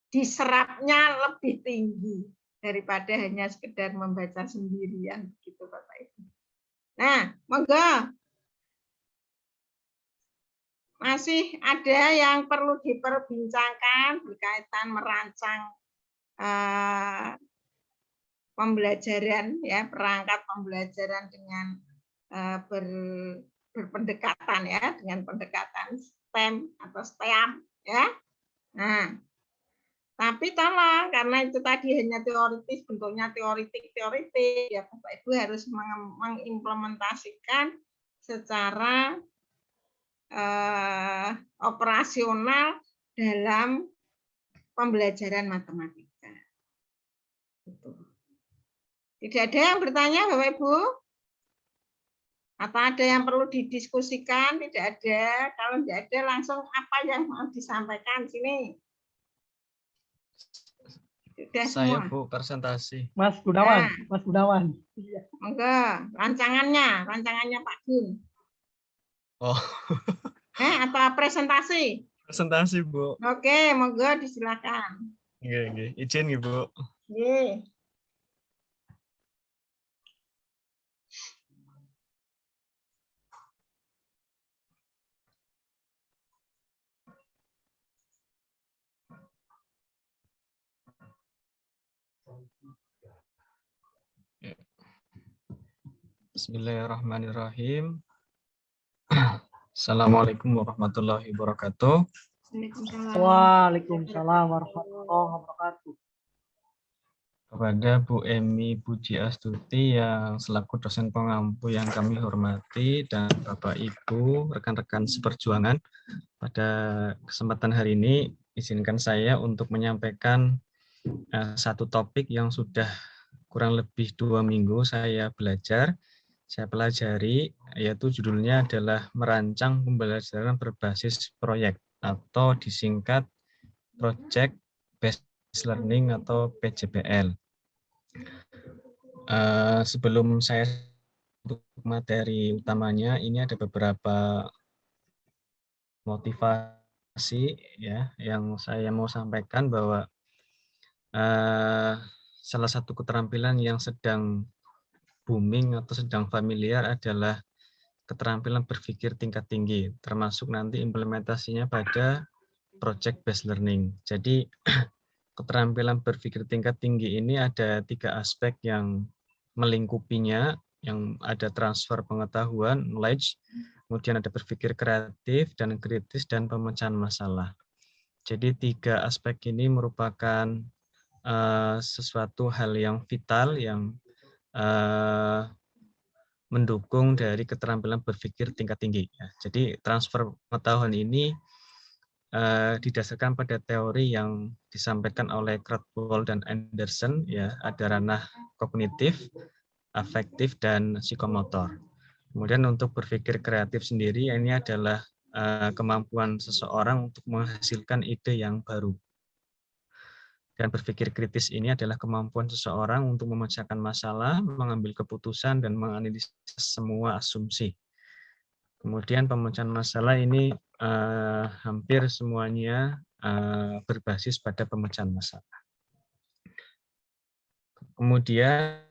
A: diserapnya lebih tinggi daripada hanya sekedar membaca sendirian gitu Bapak Ibu. Nah, monggo. Masih ada yang perlu diperbincangkan berkaitan merancang pembelajaran ya, perangkat pembelajaran dengan berpendekatan ya, dengan pendekatan STEM atau STEAM ya. Nah, tapi tolong, karena itu tadi hanya teoritis, bentuknya teoritik ya, Bapak Ibu harus mengimplementasikan secara operasional dalam pembelajaran matematika. Tidak ada yang bertanya, Bapak Ibu? Atau ada yang perlu didiskusikan? Tidak ada. Kalau tidak ada, langsung apa yang mau disampaikan sini? Sudah
D: Saya
A: semua.
D: Bu, presentasi.
B: Mas Gunawan,
A: Nah.
B: Mas Gunawan.
A: Monggo, rancangannya Pak Gun.
D: Oh.
A: Atau presentasi?
D: Presentasi, Bu.
A: Oke, monggo disilakan.
D: Nggih. Izin nggih, Bu.
A: Nggih.
D: Bismillahirrahmanirrahim. Assalamualaikum warahmatullahi wabarakatuh.
B: Waalaikumsalam warahmatullahi wabarakatuh.
D: Kepada Bu Emi Puji Astuti yang selaku dosen pengampu yang kami hormati, dan Bapak Ibu, rekan-rekan seperjuangan, pada kesempatan hari ini izinkan saya untuk menyampaikan satu topik yang sudah kurang lebih 2 minggu saya belajar, saya pelajari, yaitu judulnya adalah merancang pembelajaran berbasis proyek atau disingkat Project Based Learning atau PJBL. Sebelum saya untuk materi utamanya, ini ada beberapa motivasi ya yang saya mau sampaikan bahwa salah satu keterampilan yang sedang booming atau sedang familiar adalah keterampilan berpikir tingkat tinggi, termasuk nanti implementasinya pada project based learning. Jadi keterampilan berpikir tingkat tinggi ini ada 3 aspek yang melingkupinya, yang ada transfer pengetahuan, knowledge, kemudian ada berpikir kreatif dan kritis, dan pemecahan masalah. Jadi 3 aspek ini merupakan sesuatu hal yang vital yang mendukung dari keterampilan berpikir tingkat tinggi. Jadi transfer pengetahuan ini didasarkan pada teori yang disampaikan oleh Krathwohl dan Anderson, ya, ada ranah kognitif, afektif, dan psikomotor. Kemudian untuk berpikir kreatif sendiri, ini adalah kemampuan seseorang untuk menghasilkan ide yang baru. Dan berpikir kritis ini adalah kemampuan seseorang untuk memecahkan masalah, mengambil keputusan, dan menganalisis semua asumsi. Kemudian pemecahan masalah ini hampir semuanya berbasis pada pemecahan masalah. Kemudian,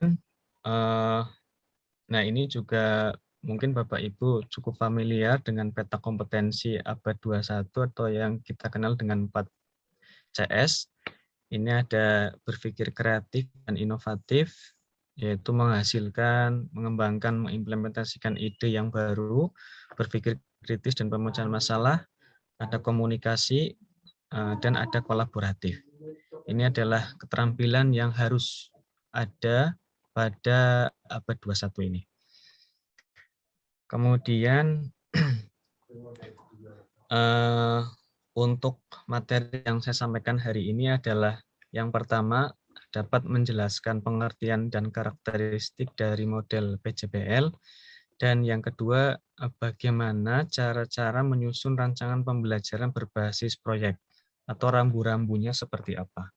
D: nah ini juga mungkin Bapak Ibu cukup familiar dengan peta kompetensi abad 21 atau yang kita kenal dengan 4CS. Ini ada berpikir kreatif dan inovatif, yaitu menghasilkan, mengembangkan, mengimplementasikan ide yang baru, berpikir kritis dan pemecahan masalah, ada komunikasi, dan ada kolaboratif. Ini adalah keterampilan yang harus ada pada abad 21 ini. Kemudian untuk materi yang saya sampaikan hari ini adalah yang pertama, dapat menjelaskan pengertian dan karakteristik dari model PJBL, dan yang kedua, bagaimana cara-cara menyusun rancangan pembelajaran berbasis proyek atau rambu-rambunya seperti apa.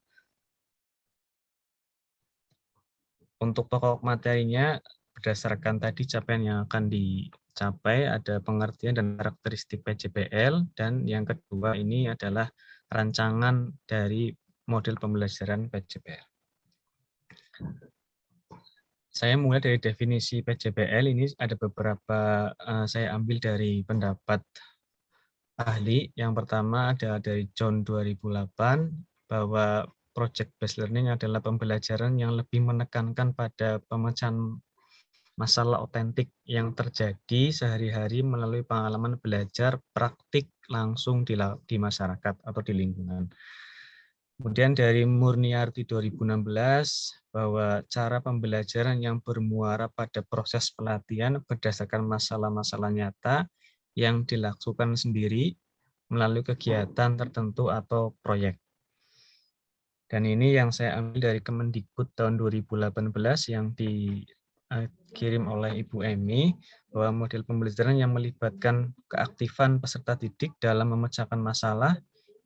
D: Untuk pokok materinya, berdasarkan tadi capaian yang akan dicapai, ada pengertian dan karakteristik PJBL, dan yang kedua ini adalah rancangan dari model pembelajaran PJBL. Saya mulai dari definisi PJBL, ini ada beberapa saya ambil dari pendapat ahli. Yang pertama ada dari John 2008, bahwa project based learning adalah pembelajaran yang lebih menekankan pada pemecahan masalah otentik yang terjadi sehari-hari melalui pengalaman belajar praktik langsung di masyarakat atau di lingkungan. Kemudian dari Murniarti 2016, bahwa cara pembelajaran yang bermuara pada proses pelatihan berdasarkan masalah-masalah nyata yang dilakukan sendiri melalui kegiatan tertentu atau proyek. Dan ini yang saya ambil dari Kemendikbud tahun 2018 yang dikirim oleh Ibu Emi, bahwa model pembelajaran yang melibatkan keaktifan peserta didik dalam memecahkan masalah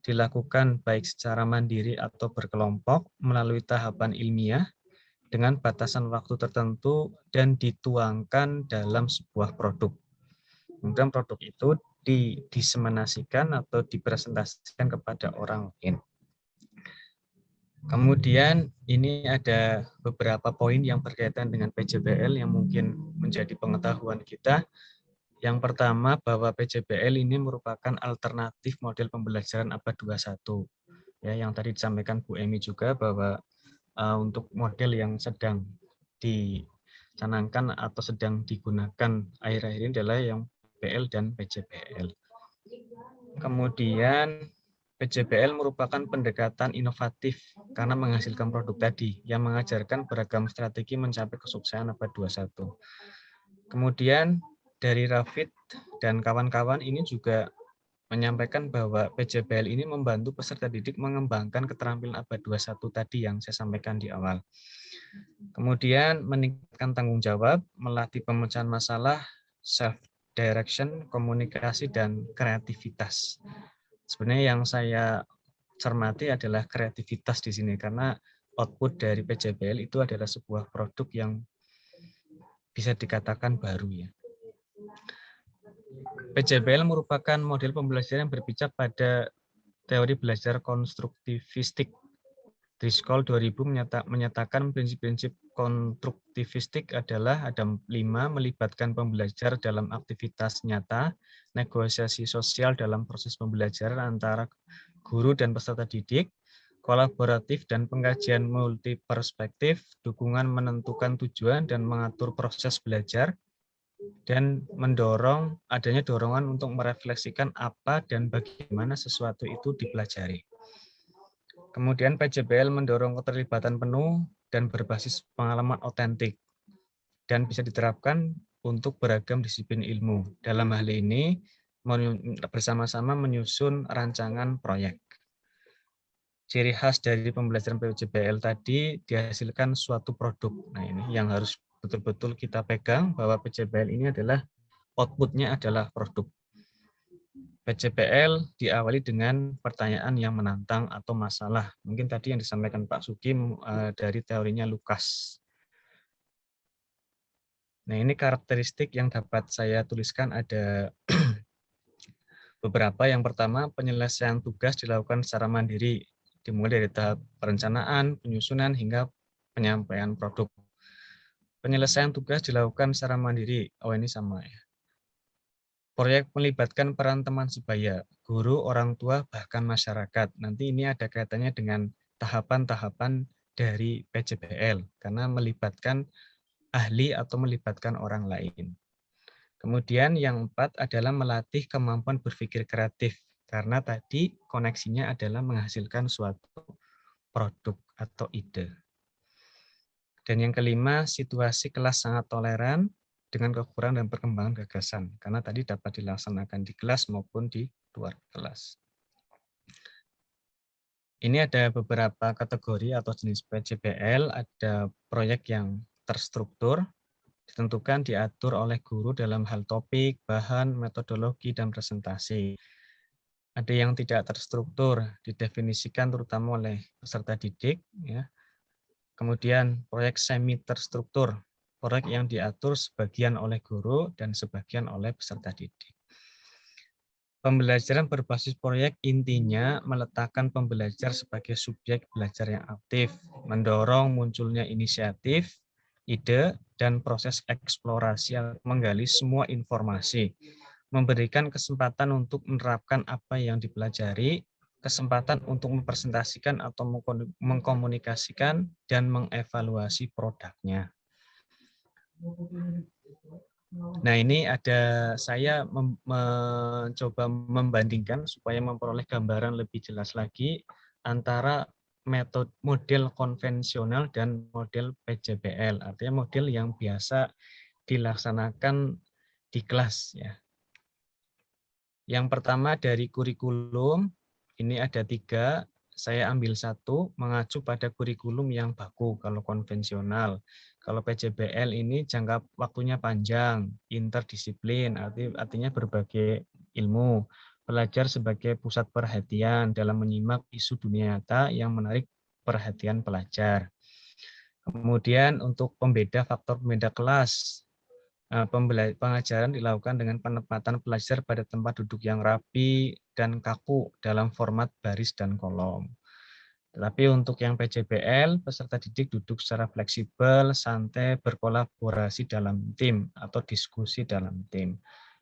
D: dilakukan baik secara mandiri atau berkelompok melalui tahapan ilmiah dengan batasan waktu tertentu dan dituangkan dalam sebuah produk. Kemudian produk itu didiseminasikan atau dipresentasikan kepada orang lain. Kemudian ini ada beberapa poin yang berkaitan dengan PJBL yang mungkin menjadi pengetahuan kita. Yang pertama, bahwa PJBL ini merupakan alternatif model pembelajaran abad 21. Ya, yang tadi disampaikan Bu Emi juga, bahwa untuk model yang sedang dicanangkan atau sedang digunakan akhir-akhir ini adalah yang PL dan PJBL. Kemudian PJBL merupakan pendekatan inovatif karena menghasilkan produk tadi yang mengajarkan beragam strategi mencapai kesuksesan abad 21. Kemudian dari Rafid dan kawan-kawan ini juga menyampaikan bahwa PJBL ini membantu peserta didik mengembangkan keterampilan abad 21 tadi yang saya sampaikan di awal. Kemudian meningkatkan tanggung jawab, melatih pemecahan masalah, self-direction, komunikasi, dan kreativitas. Sebenarnya yang saya cermati adalah kreativitas di sini, karena output dari PJBL itu adalah sebuah produk yang bisa dikatakan baru ya. PJBL merupakan model pembelajaran yang berpijak pada teori belajar konstruktivistik. Driscoll 2000 menyatakan prinsip-prinsip konstruktivistik adalah ada 5, melibatkan pembelajar dalam aktivitas nyata, negosiasi sosial dalam proses pembelajaran antara guru dan peserta didik, kolaboratif dan pengkajian multiperspektif, dukungan menentukan tujuan dan mengatur proses belajar, dan mendorong adanya dorongan untuk merefleksikan apa dan bagaimana sesuatu itu dipelajari. Kemudian PJBL mendorong keterlibatan penuh dan berbasis pengalaman otentik dan bisa diterapkan untuk beragam disiplin ilmu. Dalam hal ini bersama-sama menyusun rancangan proyek. Ciri khas dari pembelajaran PJBL tadi dihasilkan suatu produk. Nah, ini yang harus betul-betul kita pegang, bahwa PJBL ini adalah output-nya adalah produk. PJBL diawali dengan pertanyaan yang menantang atau masalah. Mungkin tadi yang disampaikan Pak Sugi dari teorinya Lukas. Nah, ini karakteristik yang dapat saya tuliskan ada beberapa. Yang pertama, penyelesaian tugas dilakukan secara mandiri, dimulai dari tahap perencanaan, penyusunan, hingga penyampaian produk. Penyelesaian tugas dilakukan secara mandiri. Oh, ini sama ya. Proyek melibatkan peran teman sebaya, guru, orang tua, bahkan masyarakat. Nanti ini ada kaitannya dengan tahapan-tahapan dari PJBL, karena melibatkan ahli atau melibatkan orang lain. Kemudian yang 4 adalah melatih kemampuan berpikir kreatif, karena tadi koneksinya adalah menghasilkan suatu produk atau ide. Dan yang kelima, situasi kelas sangat toleran dengan kekurangan dan perkembangan gagasan, karena tadi dapat dilaksanakan di kelas maupun di luar kelas. Ini ada beberapa kategori atau jenis PJBL. Ada proyek yang terstruktur, ditentukan diatur oleh guru dalam hal topik, bahan, metodologi, dan presentasi. Ada yang tidak terstruktur, didefinisikan terutama oleh peserta didik. Ya. Kemudian proyek semi terstruktur, proyek yang diatur sebagian oleh guru dan sebagian oleh peserta didik. Pembelajaran berbasis proyek intinya meletakkan pembelajar sebagai subjek belajar yang aktif, mendorong munculnya inisiatif, ide, dan proses eksplorasi yang menggali semua informasi, memberikan kesempatan untuk menerapkan apa yang dipelajari, kesempatan untuk mempresentasikan atau mengkomunikasikan, dan mengevaluasi produknya. Nah, ini ada saya mencoba membandingkan supaya memperoleh gambaran lebih jelas lagi antara model konvensional dan model PJBL, artinya model yang biasa dilaksanakan di kelas ya. Yang pertama dari kurikulum, ini ada 3, saya ambil 1, mengacu pada kurikulum yang baku kalau konvensional. Kalau PJBL ini jangka waktunya panjang, interdisiplin, artinya berbagai ilmu. Belajar sebagai pusat perhatian dalam menyimak isu dunia nyata yang menarik perhatian pelajar. Kemudian untuk pembeda faktor pembeda kelas, pengajaran dilakukan dengan penempatan pelajar pada tempat duduk yang rapi dan kaku dalam format baris dan kolom. Tetapi untuk yang PJBL, peserta didik duduk secara fleksibel, santai, berkolaborasi dalam tim atau diskusi dalam tim.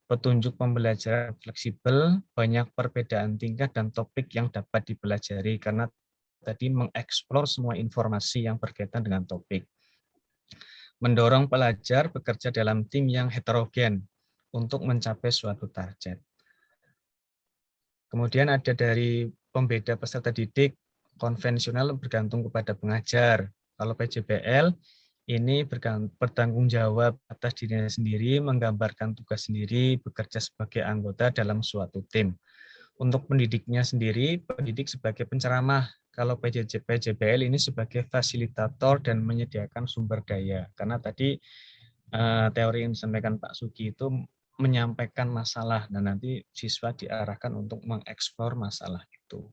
D: Petunjuk pembelajaran fleksibel, banyak perbedaan tingkat dan topik yang dapat dipelajari karena tadi mengeksplor semua informasi yang berkaitan dengan topik. Mendorong pelajar bekerja dalam tim yang heterogen untuk mencapai suatu target. Kemudian ada dari pembeda peserta didik, konvensional bergantung kepada pengajar. Kalau PJBL ini bertanggung jawab atas dirinya sendiri, menggambarkan tugas sendiri, bekerja sebagai anggota dalam suatu tim. Untuk pendidiknya sendiri, pendidik sebagai penceramah kalau PJBL ini sebagai fasilitator dan menyediakan sumber daya. Karena tadi teori yang disampaikan Pak Sugi itu menyampaikan masalah, dan nanti siswa diarahkan untuk mengeksplor masalah itu.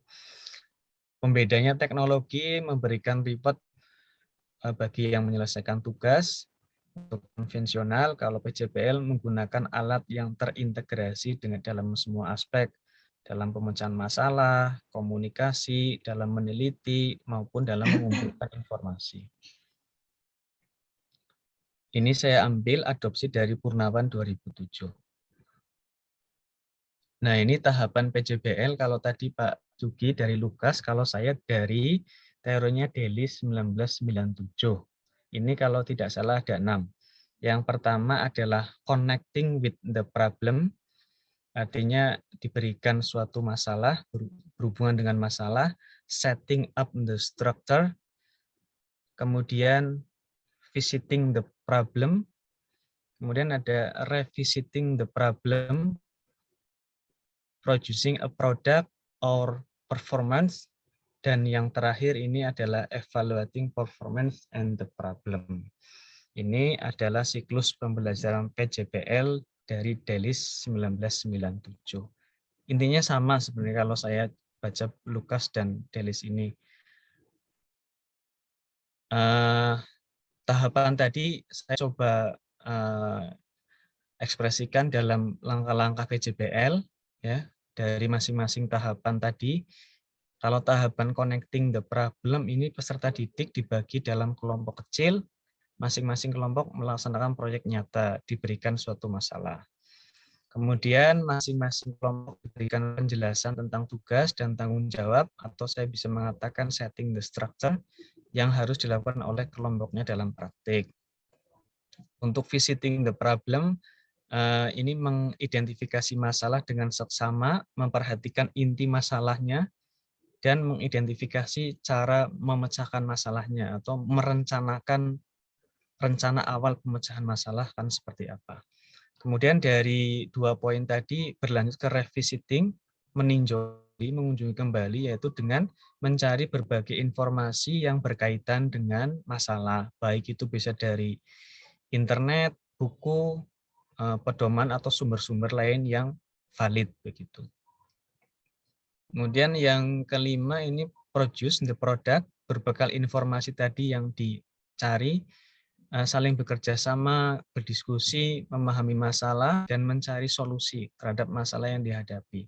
D: Pembedanya teknologi memberikan reward bagi yang menyelesaikan tugas. Untuk konvensional, kalau PJBL menggunakan alat yang terintegrasi dengan dalam semua aspek, dalam pemecahan masalah, komunikasi, dalam meneliti, maupun dalam mengumpulkan informasi. Ini saya ambil adopsi dari Purnawan 2007. Nah, ini tahapan PJBL, kalau tadi Pak Sugi dari Lukas, kalau saya dari teorinya Delis 1997. Ini kalau tidak salah ada 6. Yang pertama adalah connecting with the problem, artinya diberikan suatu masalah, berhubungan dengan masalah, setting up the structure, kemudian visiting the problem, kemudian ada revisiting the problem, producing a product or performance, dan yang terakhir ini adalah evaluating performance and the problem. Ini adalah siklus pembelajaran PJBL dari Delis 1997. Intinya sama sebenarnya kalau saya baca Lukas dan Delis ini. Tahapan tadi saya coba ekspresikan dalam langkah-langkah PJBL ya, dari masing-masing tahapan tadi. Kalau tahapan connecting the problem ini peserta didik dibagi dalam kelompok kecil, masing-masing kelompok melaksanakan proyek nyata, diberikan suatu masalah. Kemudian masing-masing kelompok diberikan penjelasan tentang tugas dan tanggung jawab, atau saya bisa mengatakan setting the structure yang harus dilakukan oleh kelompoknya dalam praktik. Untuk visiting the problem, ini mengidentifikasi masalah dengan seksama, memperhatikan inti masalahnya, dan mengidentifikasi cara memecahkan masalahnya atau merencanakan rencana awal pemecahan masalah kan seperti apa. Kemudian dari 2 poin tadi berlanjut ke revisiting, mengunjungi kembali, yaitu dengan mencari berbagai informasi yang berkaitan dengan masalah, baik itu bisa dari internet, buku, pedoman atau sumber-sumber lain yang valid begitu. Kemudian yang kelima ini produce the product, berbekal informasi tadi yang dicari, saling bekerja sama, berdiskusi, memahami masalah, dan mencari solusi terhadap masalah yang dihadapi.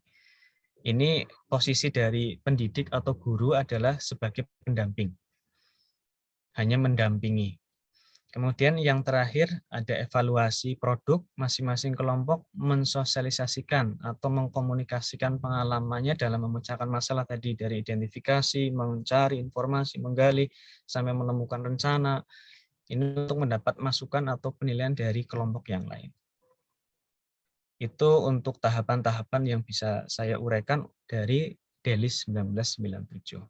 D: Ini posisi dari pendidik atau guru adalah sebagai pendamping, hanya mendampingi. Kemudian yang terakhir ada evaluasi produk, masing-masing kelompok mensosialisasikan atau mengkomunikasikan pengalamannya dalam memecahkan masalah tadi, dari identifikasi, mencari informasi, menggali, sampai menemukan rencana. Ini untuk mendapat masukan atau penilaian dari kelompok yang lain. Itu untuk tahapan-tahapan yang bisa saya uraikan dari Delis 1997.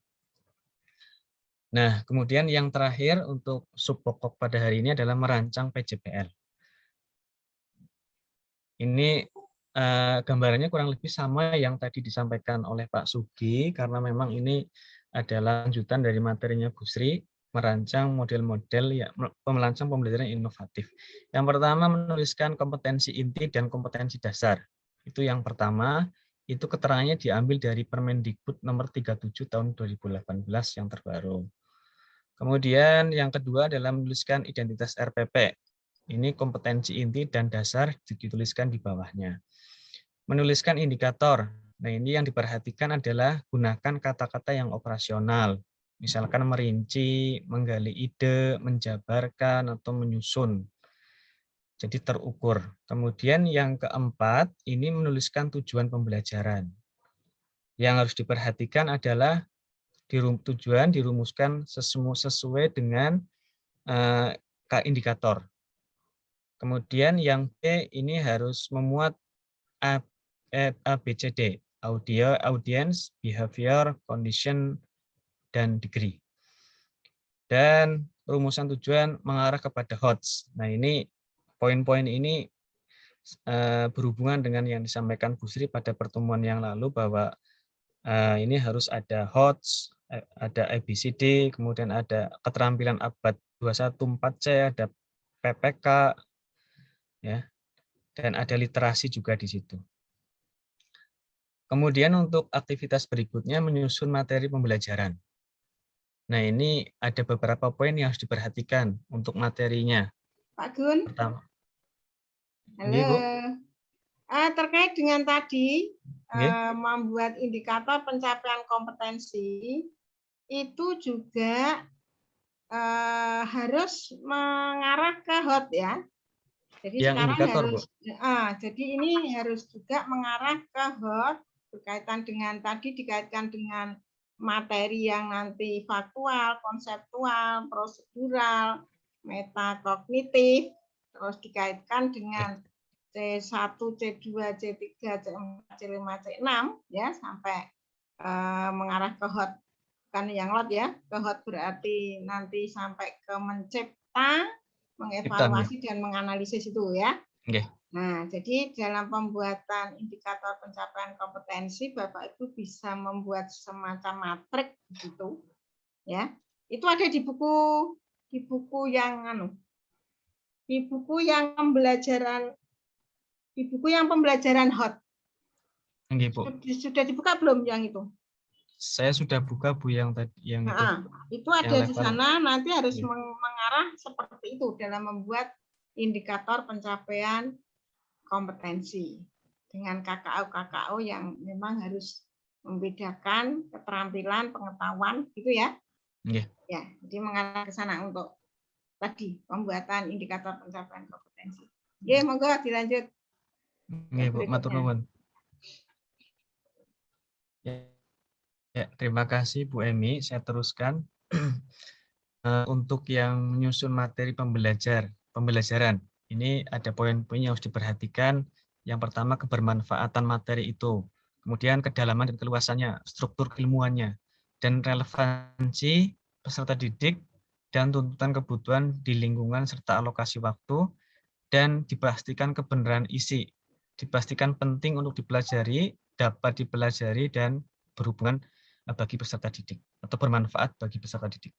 D: Nah, kemudian yang terakhir untuk subpokok pada hari ini adalah merancang PJBL. Ini gambarannya kurang lebih sama yang tadi disampaikan oleh Pak Sugi, karena memang ini adalah lanjutan dari materinya Bu Sri, merancang model-model ya, merancang pembelajaran inovatif. Yang pertama menuliskan kompetensi inti dan kompetensi dasar. Itu yang pertama, itu keterangannya diambil dari Permendikbud nomor 37 tahun 2018 yang terbaru. Kemudian yang kedua adalah menuliskan identitas RPP. Ini kompetensi inti dan dasar dituliskan di bawahnya. Menuliskan indikator. Nah, ini yang diperhatikan adalah gunakan kata-kata yang operasional. Misalkan merinci, menggali ide, menjabarkan, atau menyusun. Jadi terukur. Kemudian yang keempat, ini menuliskan tujuan pembelajaran. Yang harus diperhatikan adalah tujuan dirumuskan sesuai dengan indikator. Kemudian yang B ini harus memuat ABCD, audience, behavior, condition, dan degree. Dan rumusan tujuan mengarah kepada HOTS. Nah, ini poin-poin ini berhubungan dengan yang disampaikan Bu Sri pada pertemuan yang lalu, bahwa ini harus ada HOTS, ada ABCD, kemudian ada keterampilan abad 214C, ada PPK, ya, dan ada literasi juga di situ. Kemudian untuk aktivitas berikutnya menyusun materi pembelajaran. Nah, ini ada beberapa poin yang harus diperhatikan untuk materinya.
A: Pak Gun.
D: Pertama.
A: Halo.
D: Ini, Bu.
A: Terkait dengan tadi
D: Nggih.
A: membuat indikator pencapaian kompetensi itu juga harus mengarah ke HOT ya. Jadi
D: Yang
A: sekarang
D: indikator,
A: harus, jadi ini harus juga mengarah ke HOT berkaitan dengan tadi dikaitkan dengan materi yang nanti faktual, konseptual, prosedural, metakognitif, terus dikaitkan dengan C1, C2, C3, C4, C5, C6 ya sampai mengarah ke HOT kan yang lot ya. Ke HOT berarti nanti sampai ke mencipta, mengevaluasi dan menganalisis itu ya.
D: Okay.
A: Nah, jadi dalam pembuatan indikator pencapaian kompetensi Bapak Ibu bisa membuat semacam matrik gitu ya. Itu ada di buku pembelajaran HOT.
D: Okay, Bu.
A: Sudah dibuka belum yang itu?
D: Saya sudah buka, Bu, yang tadi yang
A: itu ada di sana, nanti harus mengarah seperti itu dalam membuat indikator pencapaian kompetensi dengan KKO yang memang harus membedakan keterampilan, pengetahuan gitu ya.
D: Yeah.
A: Ya, jadi mengarah ke sana untuk tadi pembuatan indikator pencapaian kompetensi. Ya, monggo dilanjut.
D: Nggih, Bu, matur nuwun. Ya, terima kasih Bu Emi. Saya teruskan. Untuk yang menyusun materi pembelajaran, ini ada poin-poin yang harus diperhatikan. Yang pertama, kebermanfaatan materi itu. Kemudian kedalaman dan keluasannya, struktur keilmuannya, dan relevansi peserta didik dan tuntutan kebutuhan di lingkungan serta alokasi waktu, dan dipastikan kebenaran isi. Dipastikan penting untuk dipelajari, dapat dipelajari, dan berhubungan bagi peserta didik atau bermanfaat bagi peserta didik.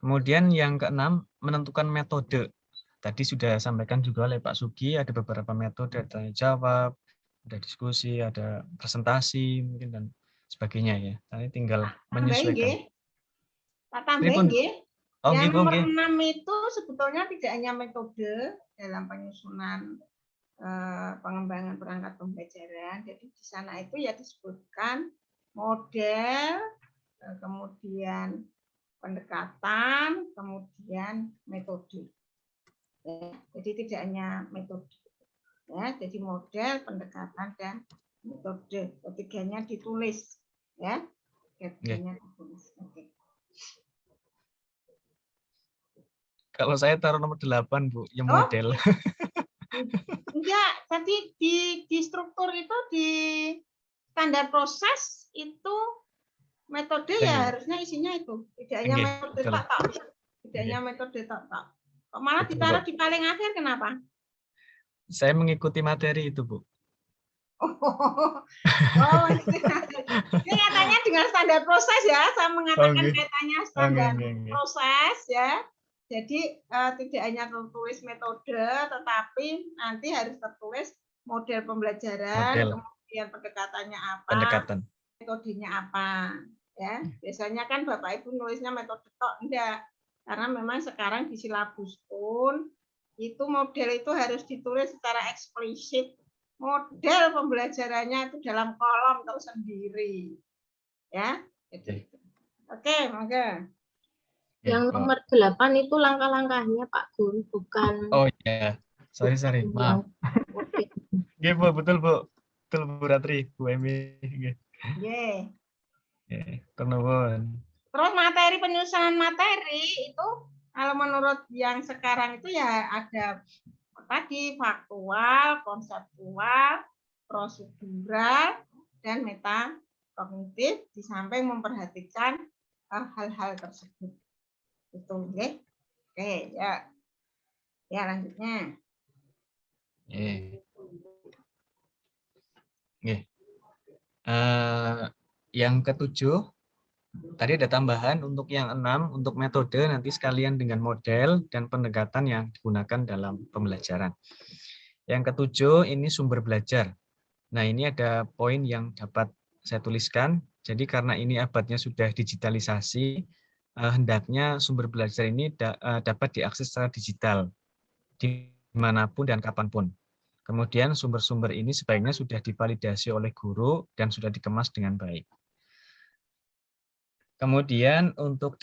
D: Kemudian yang keenam, menentukan metode. Tadi sudah sampaikan juga oleh Pak Sugi, ada beberapa metode, ada tanya jawab, ada diskusi, ada presentasi, mungkin dan sebagainya ya. Ini tinggal menyesuaikan.
A: Pak tambahin nggih. Yang nomor 6 itu sebetulnya tidak hanya metode dalam penyusunan pengembangan perangkat pembelajaran. Jadi di sana itu ya disebutkan model, kemudian pendekatan, kemudian metode. Ya, jadi tidak hanya metode. Ya, jadi model, pendekatan, dan metode. Ketiganya ditulis. Ya, ketiganya ditulis. Oke.
D: Kalau saya taruh nomor 8, Bu, yang model.
A: Enggak, tadi di struktur itu di standar proses itu metode ya harusnya isinya itu. Tidak hanya metode tak. Tidak hanya metode tak. Kok malah ditaruh di paling akhir kenapa?
D: Saya mengikuti materi itu, Bu.
A: Ini katanya dengan standar proses ya, saya mengatakan kaitannya standar proses ya. Jadi tidak hanya tertulis metode, tetapi nanti harus tertulis model pembelajaran, kemudian pendekatannya apa, metodenya apa. Ya, biasanya kan Bapak Ibu nulisnya metode tok, enggak. Karena memang sekarang di silabus pun itu model itu harus ditulis secara eksplisit. Model pembelajarannya itu dalam kolom tersendiri. Ya, gitu. Oke, monggo.
C: Yang nomor 8 itu langkah-langkahnya Pak Gun, bukan.
D: Oh iya, sorry, maaf. Oke, Bu, betul Bu Ratri, Bu Emi.
A: Oke.
D: Terus
A: materi penyusunan materi itu kalau menurut yang sekarang itu ya ada tadi faktual, konseptual, prosedural, dan metakognitif di samping memperhatikan hal-hal tersebut. Itu, oke. Oke, ya. Ya, lanjutnya.
D: Yang ketujuh, Tadi ada tambahan untuk yang 6, untuk metode nanti sekalian dengan model dan pendekatan yang digunakan dalam pembelajaran. Yang ke-7 ini sumber belajar. Nah, ini ada poin yang dapat saya tuliskan. Jadi karena ini abadnya sudah digitalisasi, hendaknya sumber belajar ini dapat diakses secara digital dimanapun dan kapanpun. Kemudian sumber-sumber ini sebaiknya sudah divalidasi oleh guru dan sudah dikemas dengan baik. Kemudian untuk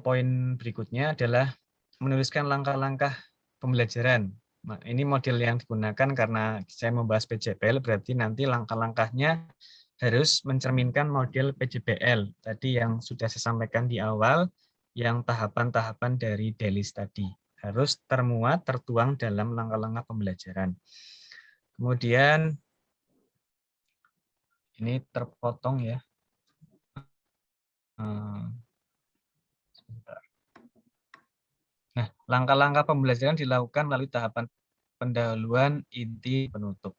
D: poin berikutnya adalah menuliskan langkah-langkah pembelajaran. Ini model yang digunakan karena saya membahas PJBL, berarti nanti langkah-langkahnya harus mencerminkan model PJBL tadi yang sudah saya sampaikan di awal, yang tahapan-tahapan dari DELIS tadi harus tertuang dalam langkah-langkah pembelajaran. Kemudian ini terpotong ya. Sebentar. Nah, langkah-langkah pembelajaran dilakukan melalui tahapan pendahuluan, inti, penutup.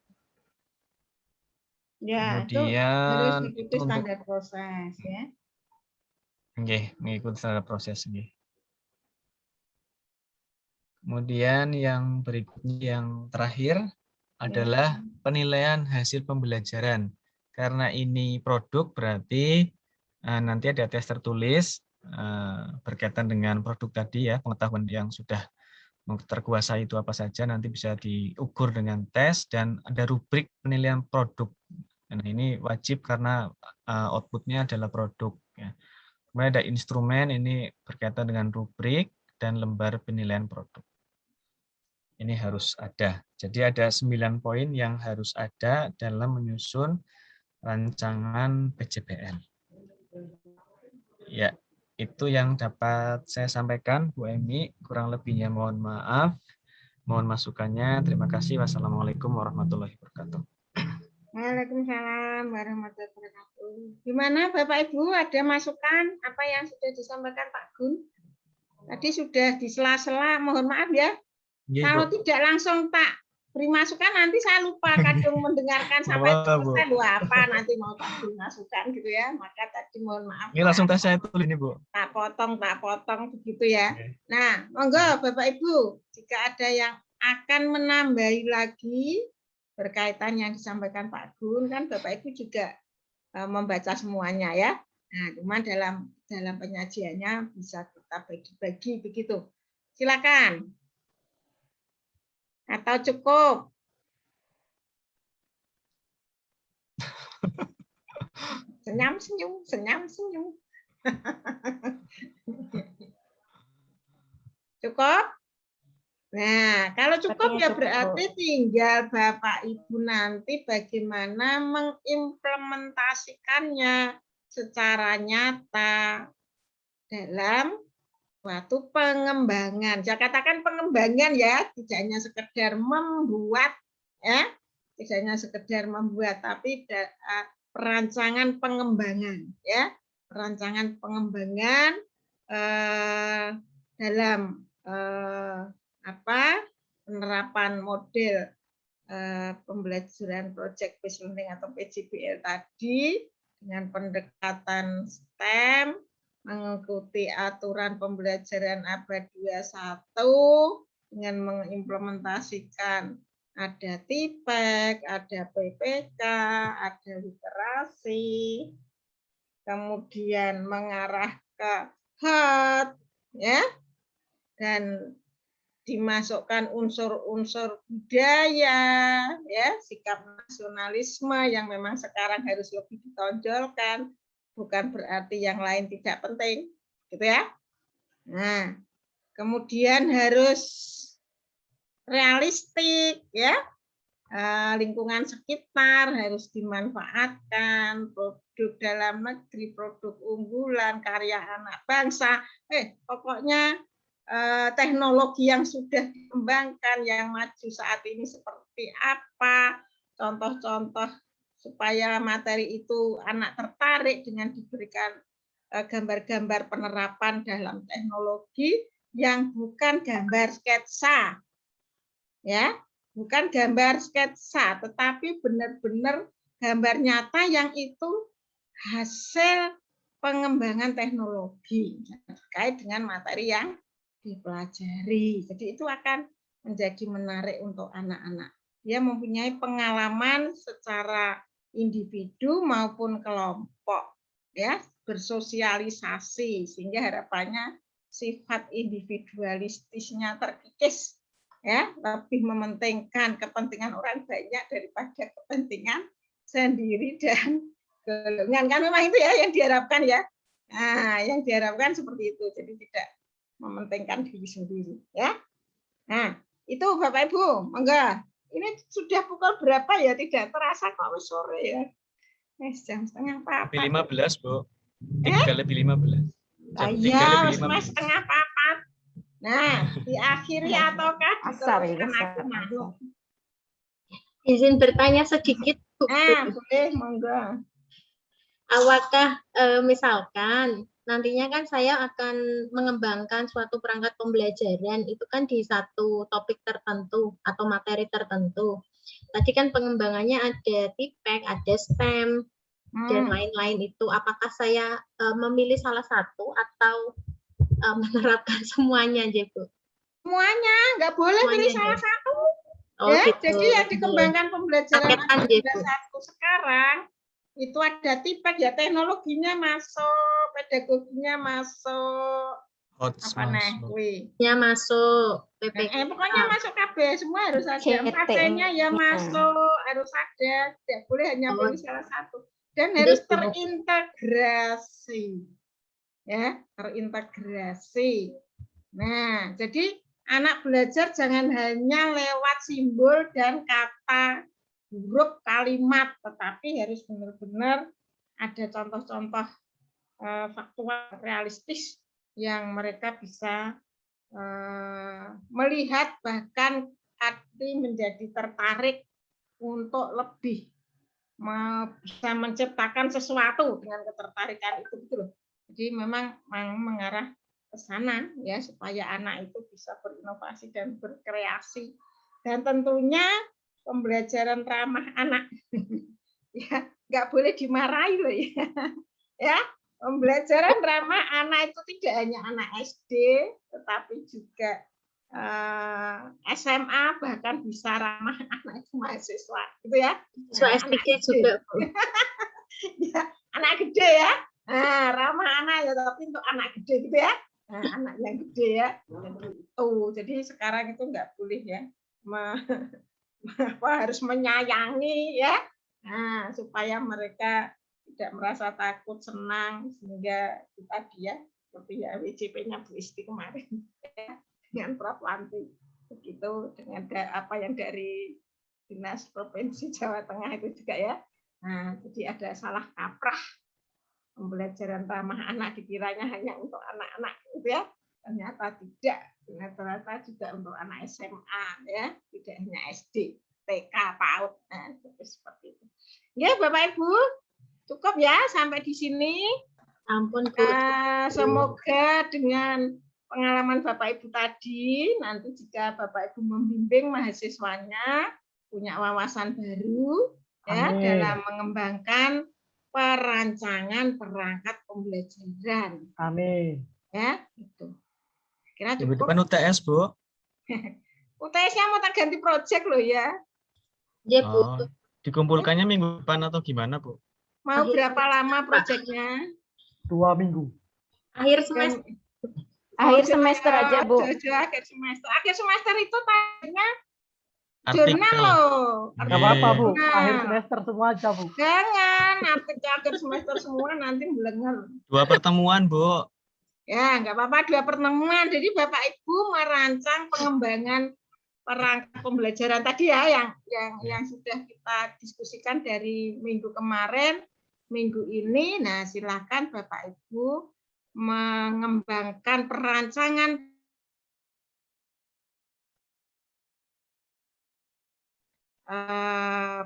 A: Ya,
D: Kemudian
A: itu harus mengikuti
D: untuk
A: standar proses ya.
D: Mengikuti standar proses. Kemudian yang berikutnya yang terakhir adalah penilaian hasil pembelajaran. Karena ini produk berarti nanti ada tes tertulis berkaitan dengan produk tadi ya, pengetahuan yang sudah terkuasai itu apa saja nanti bisa diukur dengan tes dan ada rubrik penilaian produk. Nah, ini wajib karena outputnya adalah produk. Ya. Kemudian ada instrumen, ini berkaitan dengan rubrik dan lembar penilaian produk. Ini harus ada. Jadi ada 9 poin yang harus ada dalam menyusun rancangan PJBL. Ya, itu yang dapat saya sampaikan, Bu Emi. Kurang lebihnya mohon maaf. Mohon masukannya. Terima kasih. Wassalamualaikum warahmatullahi wabarakatuh.
A: Waalaikumsalam warahmatullahi wabarakatuh. Gimana Bapak Ibu, ada masukan apa yang sudah disampaikan Pak Gun? Tadi sudah di sela-sela, mohon maaf ya. Kalau tidak langsung tak beri masukan, nanti saya lupa kadang mendengarkan sampai selesai. Apa nanti mau tak beri masukan gitu ya. Maka tadi mohon maaf.
D: Ini langsung tes saya tulis ini, Bu.
A: Tak potong begitu ya. Nah, monggo Bapak Ibu, jika ada yang akan menambahi lagi berkaitan yang disampaikan Pak Gun, kan Bapak Ibu juga membaca semuanya ya. Nah, cuma dalam penyajiannya bisa kita bagi-bagi begitu. Silakan. Atau cukup? Senyum-senyum. Cukup? Nah, kalau cukup ya berarti tinggal Bapak Ibu nanti bagaimana mengimplementasikannya secara nyata dalam suatu pengembangan. Saya katakan pengembangan ya, tidak hanya sekedar membuat ya, tidak hanya sekedar membuat, tapi perancangan pengembangan ya, perancangan pengembangan dalam penerapan model pembelajaran project based learning atau PJBL tadi dengan pendekatan STEM, mengikuti aturan pembelajaran abad 21 dengan mengimplementasikan ada TIPEK, ada PPK, ada literasi, kemudian mengarah ke HAT, ya, dan dimasukkan unsur-unsur budaya, ya, sikap nasionalisme yang memang sekarang harus lebih ditonjolkan, bukan berarti yang lain tidak penting, gitu ya. Nah, kemudian harus realistik, ya, lingkungan sekitar harus dimanfaatkan, produk dalam negeri, produk unggulan, karya anak bangsa, pokoknya teknologi yang sudah dikembangkan, yang maju saat ini seperti apa, contoh-contoh supaya materi itu anak tertarik dengan diberikan gambar-gambar penerapan dalam teknologi yang bukan gambar sketsa, ya, bukan gambar sketsa, tetapi benar-benar gambar nyata yang itu hasil pengembangan teknologi terkait dengan materi yang dipelajari. Jadi itu akan menjadi menarik untuk anak-anak. Dia mempunyai pengalaman secara individu maupun kelompok, ya, bersosialisasi, sehingga harapannya sifat individualistisnya terkikis, ya, lebih mementingkan kepentingan orang banyak daripada kepentingan sendiri dan golongan. Kan memang itu ya yang diharapkan ya. Nah, yang diharapkan seperti itu. Jadi tidak mementingkan diri sendiri, ya. Nah, itu Bapak Ibu, monggo. Ini sudah pukul berapa ya? Tidak terasa kok sore ya. Jam setengah 4.
D: 15, Bu. 3:15. Jam 3:15.
A: Ya, setengah 4. Nah, diakhiri ataukah
E: Asar ya,
A: diteruskan aku?
C: Izin bertanya sedikit, Bu.
A: Boleh, monggo.
C: Apakah misalkan nantinya kan saya akan mengembangkan suatu perangkat pembelajaran itu kan di satu topik tertentu atau materi tertentu. Tadi kan pengembangannya ada TIPEK, ada STEM, dan lain-lain itu. Apakah saya memilih salah satu atau menerapkan semuanya aja, Bu?
A: Semuanya, nggak boleh pilih salah satu.
C: Oh,
A: Ya,
C: gitu.
A: jadi yang dikembangkan pembelajaran
C: Paketan gitu.
A: satu sekarang itu ada TIPEK ya, teknologinya masuk, pedagoginya masuk,
C: masuk PPK.
A: pokoknya masuk KB, semua harus ada. Fasenya ya masuk, harus ada, tidak boleh hanya pilih salah satu. Dan harus terintegrasi, ya, terintegrasi. Nah, jadi anak belajar jangan hanya lewat simbol dan kata, huruf, kalimat, tetapi harus benar-benar ada contoh-contoh faktual realistis yang mereka bisa melihat, bahkan arti menjadi tertarik untuk lebih bisa menciptakan sesuatu dengan ketertarikan itu, gitu loh. Jadi memang mengarah ke sana ya, supaya anak itu bisa berinovasi dan berkreasi. Dan tentunya pembelajaran ramah anak ya, nggak boleh dimarahi loh ya. Ya, pembelajaran ramah anak itu tidak hanya anak SD, tetapi juga SMA, bahkan bisa ramah anak itu mahasiswa, gitu ya.
C: Anak juga, Bu.
A: Ya, anak gede ya. Nah, ramah anak ya, tapi untuk anak gede gitu ya. Nah, anak yang gede ya. Jadi sekarang itu nggak boleh ya harus menyayangi ya. Nah, supaya mereka tidak merasa takut, senang, sehingga tadi ya, seperti ya WJP-nya Bu Isti kemarin ya, dengan Prof. Wanti begitu, dengan apa yang dari Dinas Provinsi Jawa Tengah itu juga ya. Nah, jadi ada salah kaprah, pembelajaran ramah anak dikiranya hanya untuk anak-anak gitu ya, ternyata tidak, ternyata juga untuk anak SMA ya, tidak hanya SD, TK, PAUD, nah seperti itu. Ya Bapak Ibu, cukup ya sampai di sini.
C: Ampun, Bu.
A: Semoga dengan pengalaman Bapak Ibu tadi, nanti jika Bapak Ibu membimbing mahasiswanya punya wawasan baru ya, dalam mengembangkan perancangan perangkat pembelajaran.
B: Amin.
A: Ya, itu. Kira
D: cukup. Depan UTS, Bu.
A: UTS-nya mau tak ganti proyek loh ya.
C: Ya, Bu.
D: Dikumpulkannya minggu depan atau gimana, Bu?
A: Mau berapa lama proyeknya?
B: 2 minggu.
C: Akhir semester.
E: Akhir semester aja, Bu.
A: Akhir semester. Akhir semester itu tanya jurnal loh.
B: Nggak apa-apa, Bu. Akhir semester semua aja, Bu.
A: Jangan, akhir semester semua nanti belenger.
D: 2 pertemuan, Bu.
A: Ya, nggak apa-apa, 2 pertemuan. Jadi Bapak Ibu merancang pengembangan perangkat pembelajaran tadi ya, yang sudah kita diskusikan dari minggu kemarin, minggu ini. Nah, silakan Bapak Ibu mengembangkan perancangan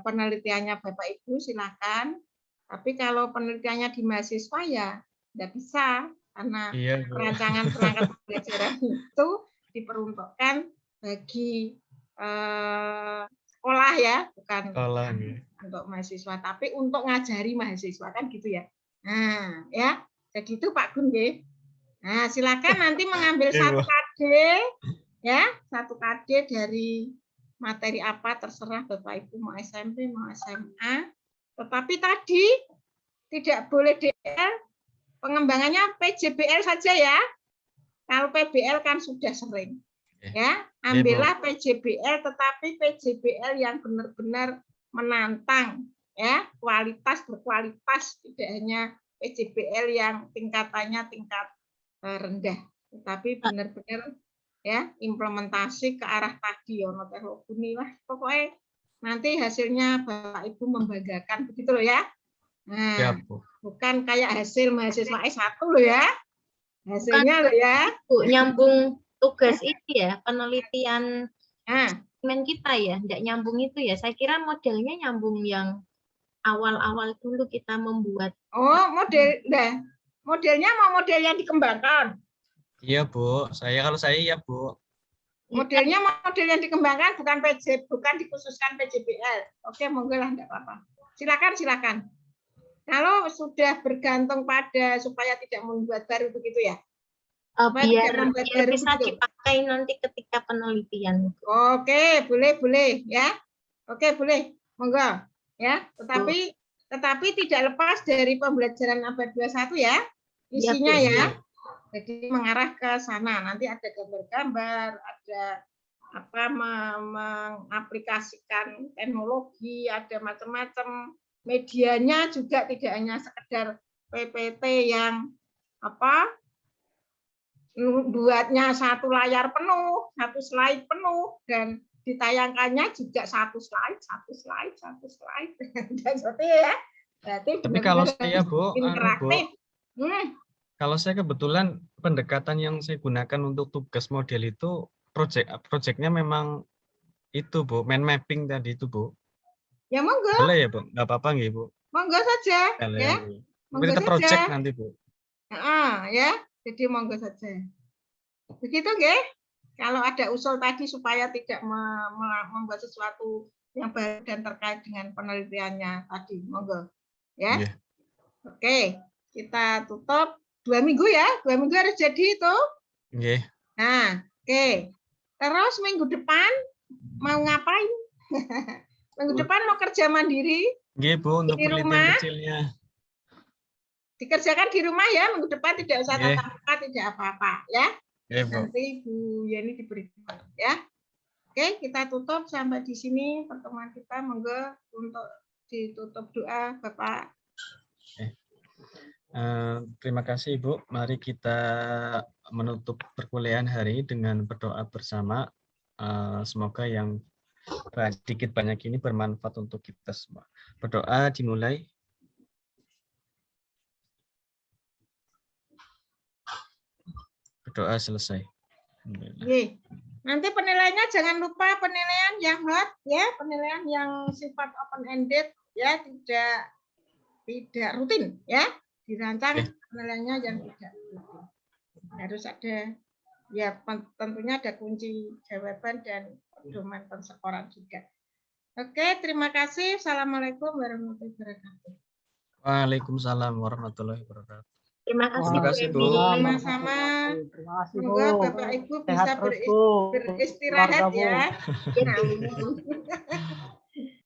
A: penelitiannya Bapak Ibu, silakan. Tapi kalau penelitiannya di mahasiswa ya tidak bisa, karena perancangan perangkat pembelajaran itu diperuntukkan bagi sekolah ya, bukan untuk mahasiswa, tapi untuk ngajari mahasiswa kan gitu ya. Nah, ya Jadi itu Pak Gun nggih. Nah, silakan nanti mengambil
D: Iya, Bu.
A: 1 KD ya, 1 KD dari materi apa terserah Bapak Ibu mau SMP mau SMA. Tetapi tadi tidak boleh DL, pengembangannya PJBL saja ya. Kalau PBL kan sudah sering. Ya, ambillah PJBL tetapi PJBL yang benar-benar menantang ya, berkualitas, tidak hanya PJBL yang tingkatannya tingkat rendah, tetapi benar-benar ya implementasi ke arah tadi ono teknologi lah. Pokoknya nanti hasilnya Bapak Ibu membanggakan begitu loh ya. Nah,
D: Ya, Bu.
A: bukan kayak hasil mahasiswa S1 loh ya. Hasilnya loh ya.
C: Bu, nyambung tugas ini ya, penelitian
A: Nah,
C: eksperimen kita ya, tidak nyambung itu ya. Saya kira modelnya nyambung yang awal-awal dulu kita membuat.
A: oh modelnya mau model yang dikembangkan.
D: Iya, Bu. Kalau saya iya, Bu.
A: Modelnya model yang dikembangkan bukan dikhususkan PJBL. Oke, monggo lah enggak apa-apa. Silakan. Kalau sudah bergantung pada supaya tidak membuat baru begitu ya.
C: Biar bisa dipakai nanti ketika penelitian.
A: Oke, boleh ya. Oke, boleh. Monggo ya. Tetapi tidak lepas dari pembelajaran abad 21 ya. Isinya ya. Jadi mengarah ke sana. Nanti ada gambar-gambar, ada mengaplikasikan teknologi, ada macam-macam. Medianya juga tidak hanya sekedar PPT yang buatnya 1 layar penuh, 1 slide penuh, dan ditayangkannya juga 1 slide. Seperti ya. Berarti
D: tapi kalau saya, Bu,
A: interaktif.
D: Kalau saya kebetulan pendekatan yang saya gunakan untuk tugas model itu projectnya memang itu, Bu, mind mapping tadi itu, Bu.
A: Ya monggo.
D: Boleh ya, Bu? Nggak apa-apa nggih, Bu?
A: Monggo saja. Ya.
D: Monggo kita project nanti, Bu.
A: Ya. Jadi monggo saja. Begitu nggih? Kalau ada usul tadi supaya tidak membuat sesuatu yang baru dan terkait dengan penelitiannya tadi, monggo. Ya.
D: Yeah.
A: Oke, kita tutup 2 minggu ya. 2 minggu harus jadi itu.
D: Yeah.
A: Nah, oke. Terus minggu depan mau ngapain? Minggu depan mau kerja mandiri?
D: Nggih, Bu, untuk
A: di rumah
D: kecilnya.
A: Dikerjakan di rumah ya, minggu depan tidak usah tatap muka, tidak apa-apa ya. Nanti Bu Yeni diberikan ya. Oke, kita tutup sampai di sini pertemuan kita. Monggo untuk ditutup doa Bapak.
D: Terima kasih Ibu. Mari kita menutup perkuliahan hari dengan berdoa bersama. Semoga yang sedikit banyak ini bermanfaat untuk kita semua. Berdoa dimulai. Berdoa selesai.
A: Nanti penilaiannya jangan lupa penilaian yang hot ya, penilaian yang sifat open ended ya, tidak rutin ya, dirancang penilaiannya yang tidak rutin. Harus ada ya, tentunya ada kunci jawaban dan pedoman pensekoran juga. Oke, terima kasih. Assalamualaikum warahmatullahi wabarakatuh.
D: Waalaikumsalam warahmatullahi wabarakatuh.
C: Terima kasih,
D: Bu.
A: Sama-sama.
B: Terima kasih, Bu.
A: Semoga Bapak Ibu bisa beristirahat ya.